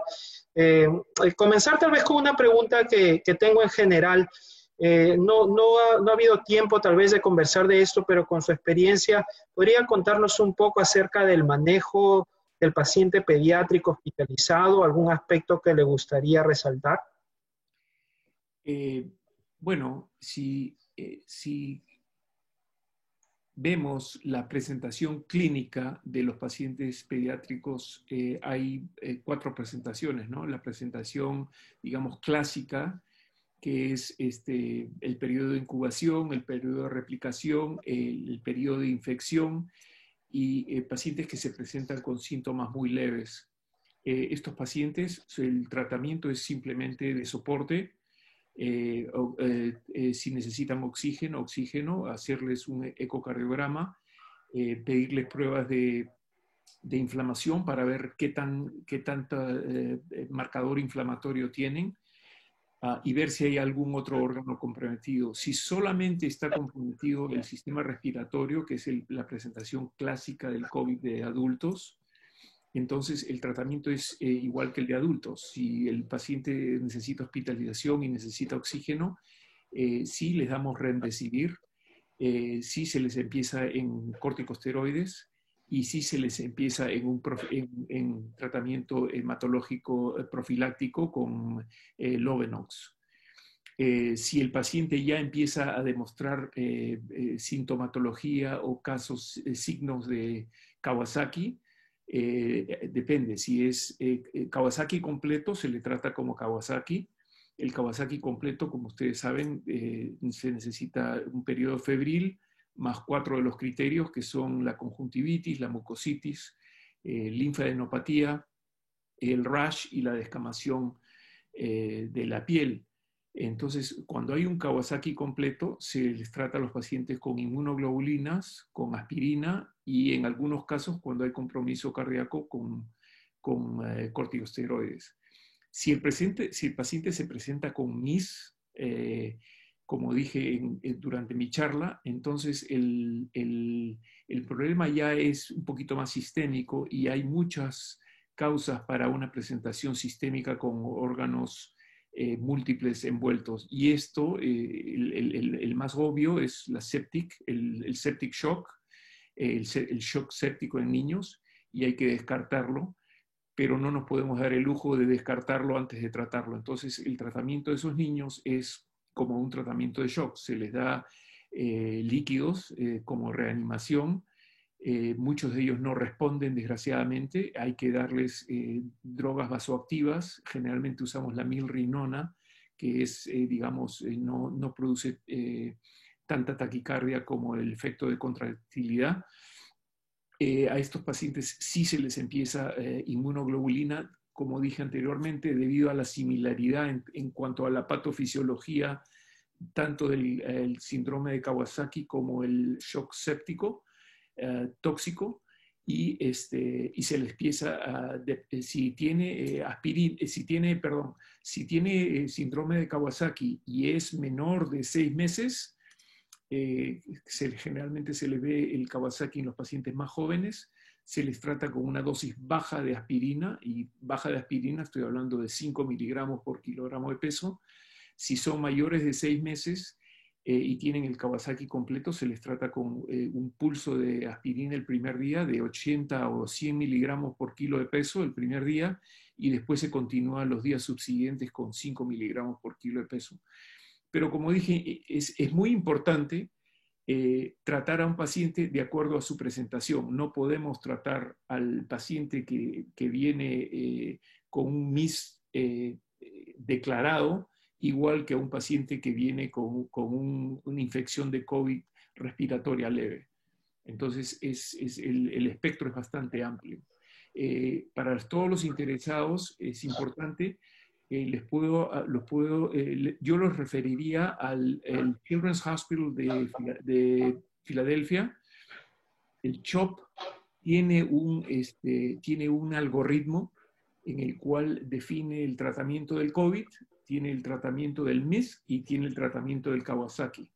Comenzar tal vez con una pregunta que tengo en general. No ha habido tiempo tal vez de conversar de esto, pero con su experiencia, ¿podría contarnos un poco acerca del manejo del paciente pediátrico hospitalizado? ¿Algún aspecto que le gustaría resaltar? Bueno, si vemos la presentación clínica de los pacientes pediátricos, hay 4 presentaciones, ¿no? La presentación, digamos, clásica, que es el periodo de incubación, el periodo de replicación, el periodo de infección y pacientes que se presentan con síntomas muy leves. Estos pacientes, el tratamiento es simplemente de soporte. Si necesitan oxígeno, hacerles un ecocardiograma, pedirles pruebas de inflamación para ver qué tanto marcador inflamatorio tienen y ver si hay algún otro órgano comprometido. Si solamente está comprometido el sistema respiratorio, que es la presentación clásica del COVID de adultos, entonces el tratamiento es igual que el de adultos. Si el paciente necesita hospitalización y necesita oxígeno, sí les damos remdesivir, sí se les empieza en corticosteroides y sí se les empieza en tratamiento hematológico profiláctico con Lovenox. Si el paciente ya empieza a demostrar sintomatología o signos de Kawasaki, depende. Si es Kawasaki completo, se le trata como Kawasaki. El Kawasaki completo, como ustedes saben, se necesita un periodo febril, más 4 de los criterios, que son la conjuntivitis, la mucositis, linfadenopatía, el rash y la descamación de la piel. Entonces, cuando hay un Kawasaki completo, se les trata a los pacientes con inmunoglobulinas, con aspirina y en algunos casos, cuando hay compromiso cardíaco, con corticosteroides. Si el paciente se presenta con MIS, como dije durante mi charla. Entonces el problema ya es un poquito más sistémico y hay muchas causas para una presentación sistémica con órganos múltiples envueltos. Y esto, el más obvio es el septic shock, el shock séptico en niños, y hay que descartarlo, pero no nos podemos dar el lujo de descartarlo antes de tratarlo. Entonces, el tratamiento de esos niños es como un tratamiento de shock. Se les da líquidos como reanimación. Muchos de ellos no responden, desgraciadamente. Hay que darles drogas vasoactivas. Generalmente usamos la milrinona, que es, digamos, no produce tanta taquicardia como el efecto de contractilidad. A estos pacientes sí se les empieza inmunoglobulina, como dije anteriormente, debido a la similaridad en cuanto a la patofisiología, tanto del síndrome de Kawasaki como el shock séptico tóxico, y se les empieza si tiene síndrome de Kawasaki y es menor de 6 meses, generalmente se le ve el Kawasaki en los pacientes más jóvenes, se les trata con una dosis baja de aspirina, y baja de aspirina estoy hablando de 5 miligramos por kilogramo de peso. Si son mayores de 6 meses y tienen el Kawasaki completo, se les trata con un pulso de aspirina el primer día de 80 o 100 miligramos por kilo de peso el primer día, y después se continúa los días subsiguientes con 5 miligramos por kilo de peso. Pero como dije, es muy importante tratar a un paciente de acuerdo a su presentación. No podemos tratar al paciente que viene con un MIS declarado igual que a un paciente que viene con una infección de COVID respiratoria leve. Entonces, el espectro es bastante amplio. Para todos los interesados es importante. Yo los referiría al Children's Hospital de Filadelfia. El CHOP tiene un algoritmo en el cual define el tratamiento del COVID, tiene el tratamiento del MIS y tiene el tratamiento del Kawasaki.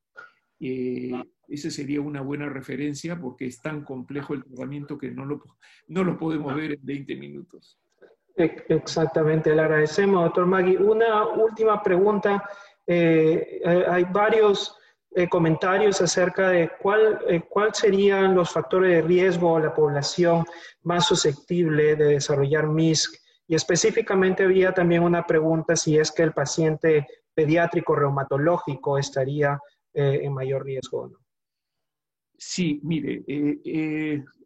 Esa sería una buena referencia porque es tan complejo el tratamiento que no lo podemos ver en 20 minutos. Exactamente, le agradecemos, doctor Magui. Una última pregunta. Hay varios comentarios acerca de cuál serían los factores de riesgo a la población más susceptible de desarrollar MISC, y específicamente había también una pregunta si es que el paciente pediátrico reumatológico estaría en mayor riesgo o no. Sí, mire,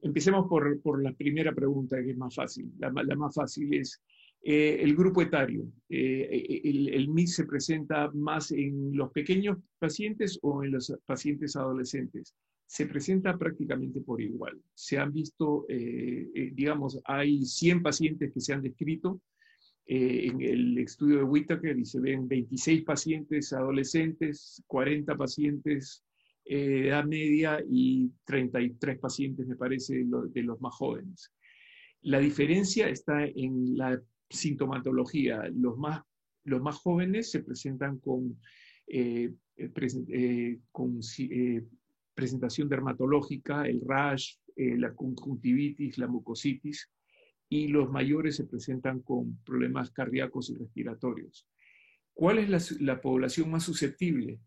empecemos por la primera pregunta, que es más fácil. La más fácil es el grupo etario. ¿El MIS se presenta más en los pequeños pacientes o en los pacientes adolescentes? Se presenta prácticamente por igual. Se han visto, digamos, hay 100 pacientes que se han descrito en el estudio de Whitaker, y se ven 26 pacientes adolescentes, 40 pacientes edad media y 33 pacientes, me parece, de los más jóvenes. La diferencia está en la sintomatología. Los más jóvenes se presentan con presentación dermatológica, el rash, la conjuntivitis, la mucositis, y los mayores se presentan con problemas cardíacos y respiratorios. ¿Cuál es la población más susceptible?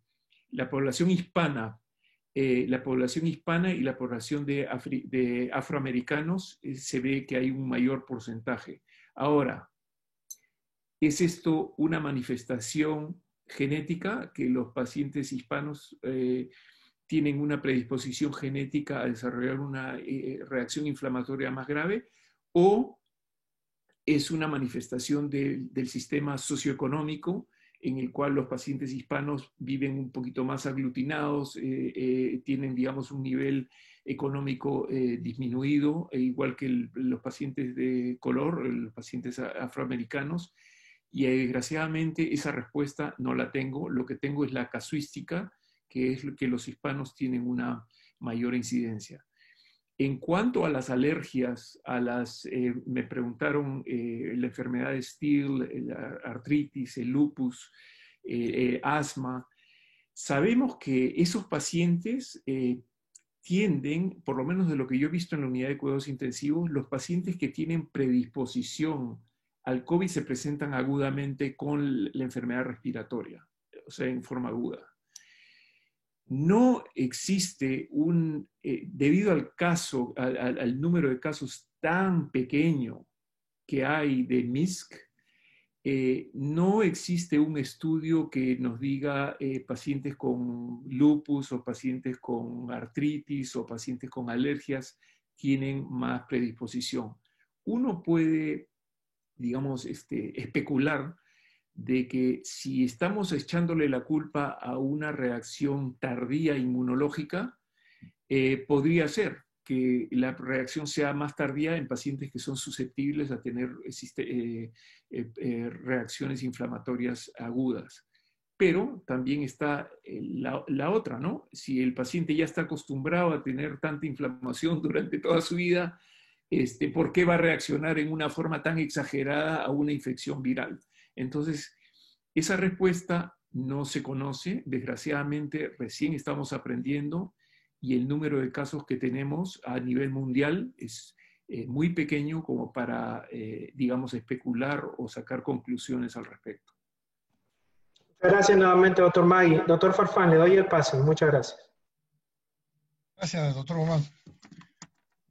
La población hispana. La población hispana y la población de afroamericanos se ve que hay un mayor porcentaje. Ahora, ¿es esto una manifestación genética, que los pacientes hispanos tienen una predisposición genética a desarrollar una reacción inflamatoria más grave? ¿O es una manifestación del sistema socioeconómico, en el cual los pacientes hispanos viven un poquito más aglutinados, tienen, digamos, un nivel económico disminuido, igual que los pacientes de color, los pacientes afroamericanos? Y desgraciadamente esa respuesta no la tengo. Lo que tengo es la casuística, que es que los hispanos tienen una mayor incidencia. En cuanto a las alergias, me preguntaron la enfermedad de Still, la artritis, el lupus, asma. Sabemos que esos pacientes tienden, por lo menos de lo que yo he visto en la unidad de cuidados intensivos, los pacientes que tienen predisposición al COVID se presentan agudamente con la enfermedad respiratoria, o sea, en forma aguda. No existe debido al caso, al número de casos tan pequeño que hay de MISC, no existe un estudio que nos diga pacientes con lupus o pacientes con artritis o pacientes con alergias tienen más predisposición. Uno puede, digamos, especular de que si estamos echándole la culpa a una reacción tardía inmunológica, podría ser que la reacción sea más tardía en pacientes que son susceptibles a tener reacciones inflamatorias agudas. Pero también está la otra, ¿no? Si el paciente ya está acostumbrado a tener tanta inflamación durante toda su vida, ¿por qué va a reaccionar en una forma tan exagerada a una infección viral? Entonces, esa respuesta no se conoce. Desgraciadamente, recién estamos aprendiendo y el número de casos que tenemos a nivel mundial es muy pequeño como para, digamos, especular o sacar conclusiones al respecto. Muchas gracias nuevamente, doctor Magui. Doctor Farfán, le doy el pase. Muchas gracias. Gracias, doctor Guamán.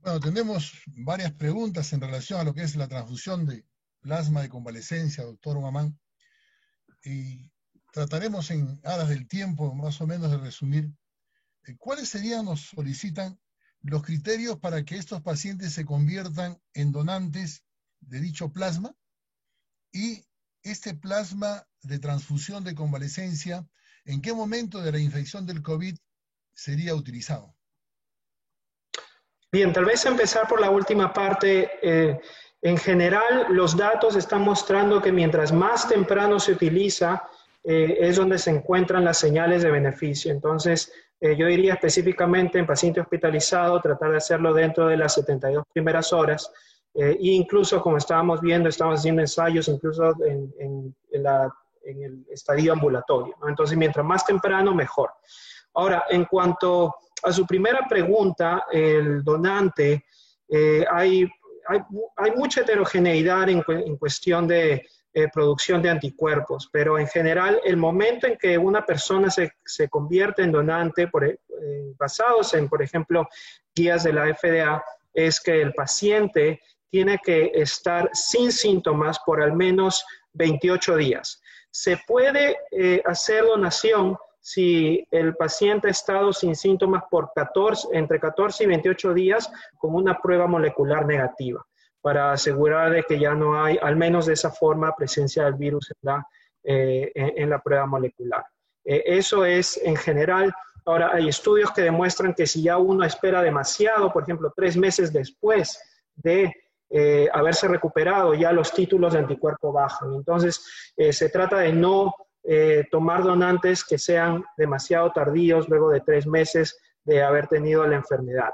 Bueno, tenemos varias preguntas en relación a lo que es la transfusión de plasma de convalecencia, doctor Guamán. Y trataremos en aras del tiempo, más o menos, de resumir cuáles serían, nos solicitan, los criterios para que estos pacientes se conviertan en donantes de dicho plasma y este plasma de transfusión de convalecencia, ¿en qué momento de la infección del COVID sería utilizado? Bien, tal vez empezar por la última parte. En general, los datos están mostrando que mientras más temprano se utiliza, es donde se encuentran las señales de beneficio. Entonces, yo diría específicamente en paciente hospitalizado, tratar de hacerlo dentro de las 72 primeras horas. E incluso, como estábamos viendo, estamos haciendo ensayos incluso en el estadio ambulatorio, ¿no? Entonces, mientras más temprano, mejor. Ahora, en cuanto a su primera pregunta, el donante, hay mucha heterogeneidad en cuestión de producción de anticuerpos, pero en general el momento en que una persona se convierte en donante, basados en, por ejemplo, guías de la FDA, es que el paciente tiene que estar sin síntomas por al menos 28 días. Se puede hacer donación si el paciente ha estado sin síntomas por entre 14 y 28 días con una prueba molecular negativa, para asegurar de que ya no hay, al menos de esa forma, presencia del virus en la prueba molecular. Eso es en general. Ahora, hay estudios que demuestran que si ya uno espera demasiado, por ejemplo, 3 meses después de haberse recuperado, ya los títulos de anticuerpo bajan. Entonces, se trata de no tomar donantes que sean demasiado tardíos luego de 3 meses de haber tenido la enfermedad.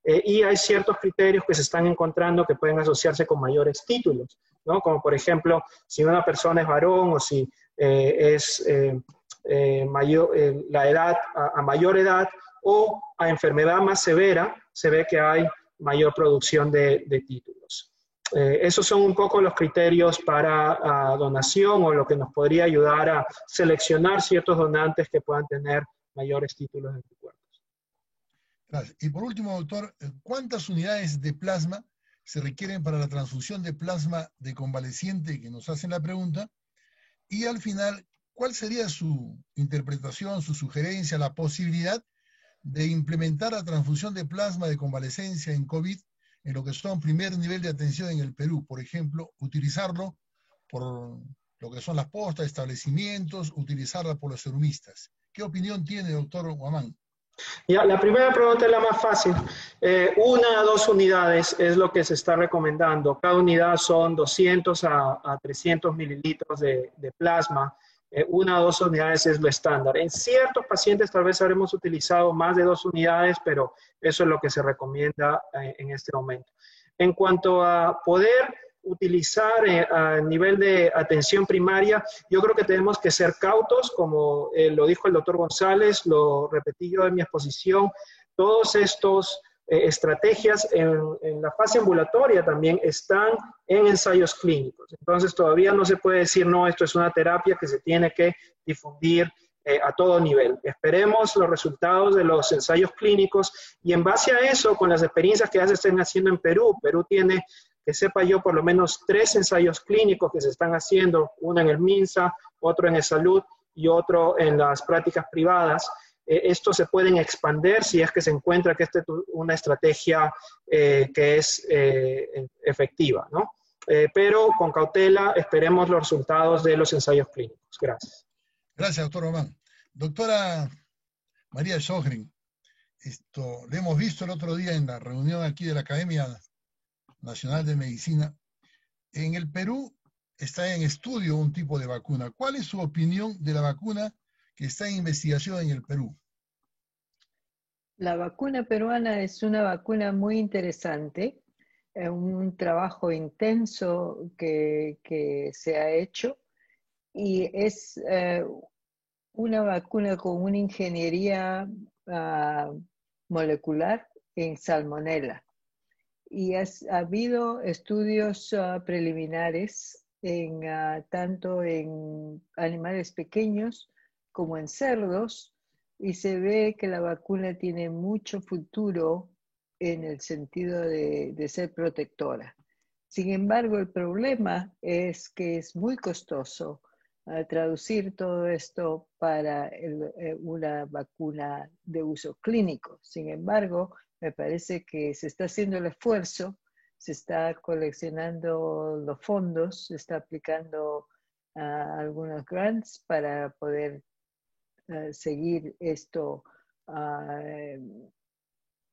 Y hay ciertos criterios que se están encontrando que pueden asociarse con mayores títulos, ¿no? Como por ejemplo, si una persona es varón o si es la edad a mayor edad o a enfermedad más severa, se ve que hay mayor producción de títulos. Esos son un poco los criterios para donación o lo que nos podría ayudar a seleccionar ciertos donantes que puedan tener mayores títulos de anticuerpos. Gracias. Y por último, doctor, ¿cuántas unidades de plasma se requieren para la transfusión de plasma de convaleciente que nos hacen la pregunta? Y al final, ¿cuál sería su interpretación, su sugerencia, la posibilidad de implementar la transfusión de plasma de convalecencia en COVID en lo que son primer nivel de atención en el Perú? Por ejemplo, utilizarlo por lo que son las postas, establecimientos, utilizarla por los serumistas. ¿Qué opinión tiene, doctor Guamán? Ya, la primera pregunta es la más fácil. 1 a 2 unidades es lo que se está recomendando. Cada unidad son 200 a 300 mililitros de plasma. 1 a 2 unidades es lo estándar. En ciertos pacientes tal vez habremos utilizado más de 2 unidades, pero eso es lo que se recomienda en este momento. En cuanto a poder utilizar a nivel de atención primaria, yo creo que tenemos que ser cautos, como lo dijo el doctor González, lo repetí yo en mi exposición, todos estos estrategias en la fase ambulatoria también están en ensayos clínicos. Entonces todavía no se puede decir, no, esto es una terapia que se tiene que difundir a todo nivel. Esperemos los resultados de los ensayos clínicos y en base a eso, con las experiencias que ya se están haciendo en Perú, Perú tiene, que sepa yo, por lo menos 3 ensayos clínicos que se están haciendo, uno en el MINSA, otro en el Salud y otro en las prácticas privadas. Estos se pueden expandir si es que se encuentra que esta es una estrategia que es efectiva, ¿no? Pero con cautela esperemos los resultados de los ensayos clínicos. Gracias. Gracias, doctor Román. Doctora María Sjögren, le hemos visto el otro día en la reunión aquí de la Academia Nacional de Medicina. En el Perú está en estudio un tipo de vacuna. ¿Cuál es su opinión de la vacuna que está en investigación en el Perú? La vacuna peruana es una vacuna muy interesante, un trabajo intenso que se ha hecho y es una vacuna con una ingeniería molecular en salmonella. Y ha habido estudios preliminares tanto en animales pequeños como en cerdos, y se ve que la vacuna tiene mucho futuro en el sentido de ser protectora. Sin embargo, el problema es que es muy costoso traducir todo esto para una vacuna de uso clínico. Sin embargo, me parece que se está haciendo el esfuerzo, se está coleccionando los fondos, se está aplicando algunos grants para poder seguir esto,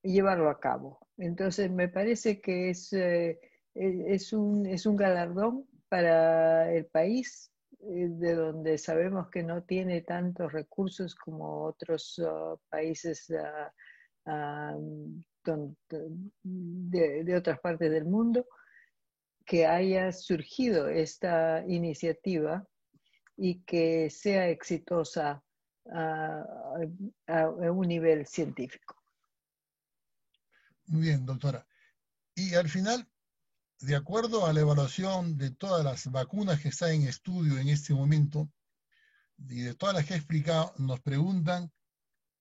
llevarlo a cabo. Entonces, me parece que es un galardón para el país, de donde sabemos que no tiene tantos recursos como otros países de otras partes del mundo, que haya surgido esta iniciativa y que sea exitosa a un nivel científico. Muy bien, doctora. Y al final, de acuerdo a la evaluación de todas las vacunas que están en estudio en este momento, y de todas las que he explicado, nos preguntan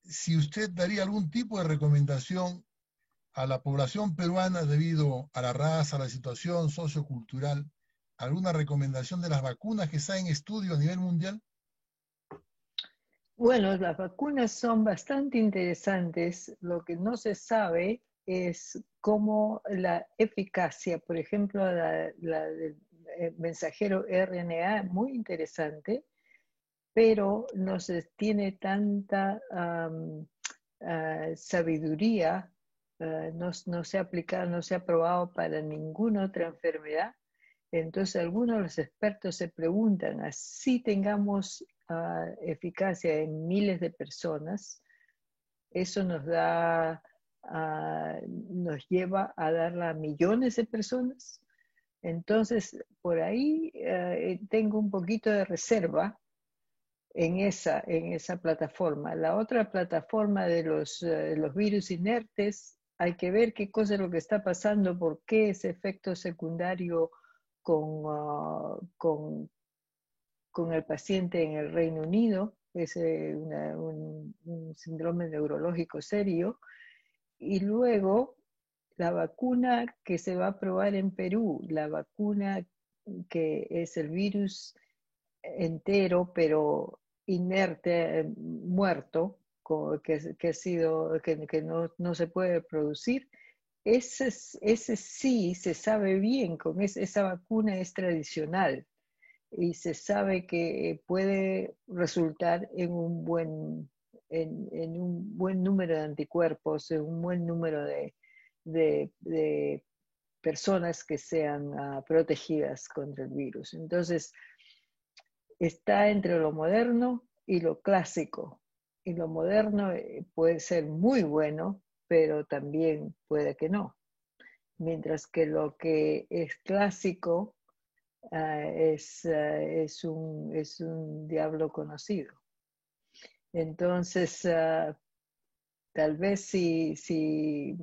si usted daría algún tipo de recomendación a la población peruana debido a la raza, a la situación sociocultural, alguna recomendación de las vacunas que están en estudio a nivel mundial. Bueno, las vacunas son bastante interesantes. Lo que no se sabe es cómo la eficacia, por ejemplo, la del mensajero RNA, muy interesante, pero no se tiene tanta sabiduría, no se ha aplicado, no se ha probado para ninguna otra enfermedad. Entonces algunos de los expertos se preguntan, así tengamos eficacia en miles de personas, eso nos lleva a darla a millones de personas. Entonces, por ahí tengo un poquito de reserva en esa plataforma. La otra plataforma de los virus inertes, hay que ver qué cosa es lo que está pasando, por qué ese efecto secundario con el paciente en el Reino Unido, es un síndrome neurológico serio, y luego la vacuna que se va a probar en Perú, la vacuna que es el virus entero pero inerte, muerto, que no se puede producir, ese sí se sabe bien, esa vacuna es tradicional y se sabe que puede resultar en un buen número de anticuerpos, en un buen número de personas que sean protegidas contra el virus. Entonces, está entre lo moderno y lo clásico. Y lo moderno puede ser muy bueno, pero también puede que no. mientras que lo que es clásico es un diablo conocido. Entonces, tal vez si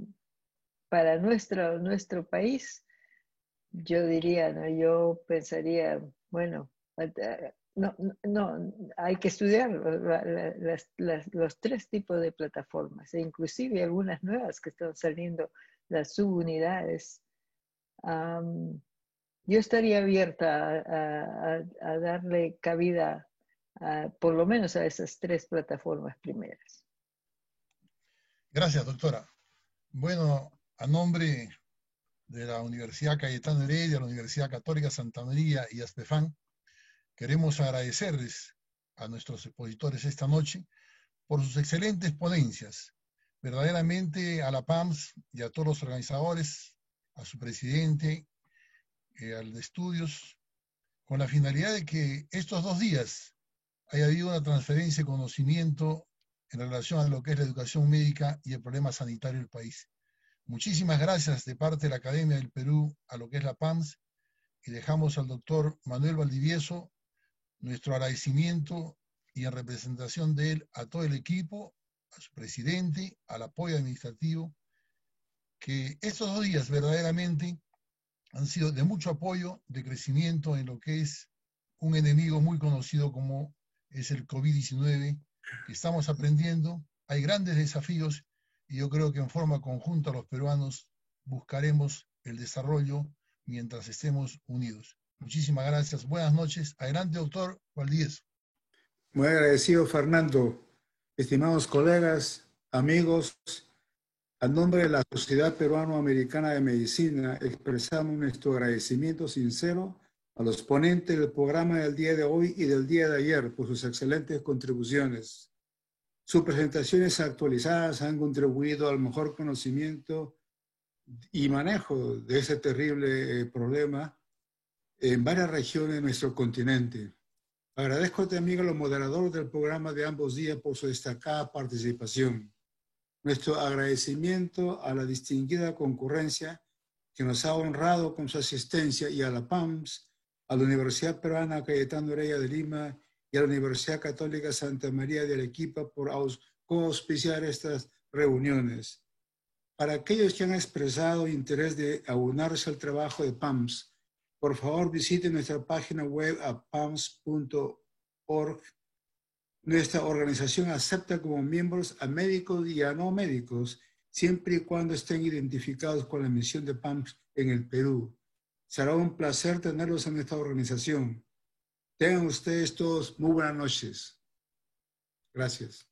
para nuestro país, yo diría, ¿no? Yo pensaría, bueno, no, hay que estudiar los tres tipos de plataformas, e inclusive algunas nuevas que están saliendo, las subunidades. Yo estaría abierta a darle cabida, por lo menos a esas tres plataformas primeras. Gracias, doctora. Bueno, a nombre de la Universidad Cayetano Heredia, la Universidad Católica Santa María y ASPEFAN, queremos agradecerles a nuestros expositores esta noche por sus excelentes ponencias. Verdaderamente a la PAMS y a todos los organizadores, a su presidente, al de estudios, con la finalidad de que estos 2 días haya habido una transferencia de conocimiento en relación a lo que es la educación médica y el problema sanitario del país. Muchísimas gracias de parte de la Academia del Perú a lo que es la PAMS, y dejamos al doctor Manuel Valdivieso nuestro agradecimiento, y en representación de él a todo el equipo, a su presidente, al apoyo administrativo, que estos 2 días verdaderamente han sido de mucho apoyo, de crecimiento en lo que es un enemigo muy conocido como es el COVID-19, que estamos aprendiendo. Hay grandes desafíos y yo creo que en forma conjunta los peruanos buscaremos el desarrollo mientras estemos unidos. Muchísimas gracias. Buenas noches. Adelante, doctor Valdivieso. Muy agradecido, Fernando. Estimados colegas, amigos, a nombre de la Sociedad Peruano-Americana de Medicina, expresamos nuestro agradecimiento sincero a los ponentes del programa del día de hoy y del día de ayer por sus excelentes contribuciones. Sus presentaciones actualizadas han contribuido al mejor conocimiento y manejo de ese terrible problema en varias regiones de nuestro continente. Agradezco también a los moderadores del programa de ambos días por su destacada participación. Nuestro agradecimiento a la distinguida concurrencia que nos ha honrado con su asistencia, y a la PAMS, a la Universidad Peruana Cayetano Heredia de Lima y a la Universidad Católica Santa María de Arequipa por auspiciar estas reuniones. Para aquellos que han expresado interés de abonarse al trabajo de PAMS, por favor visiten nuestra página web a pams.org. Nuestra organización acepta como miembros a médicos y a no médicos, siempre y cuando estén identificados con la misión de PAMS en el Perú. Será un placer tenerlos en nuestra organización. Tengan ustedes todos muy buenas noches. Gracias.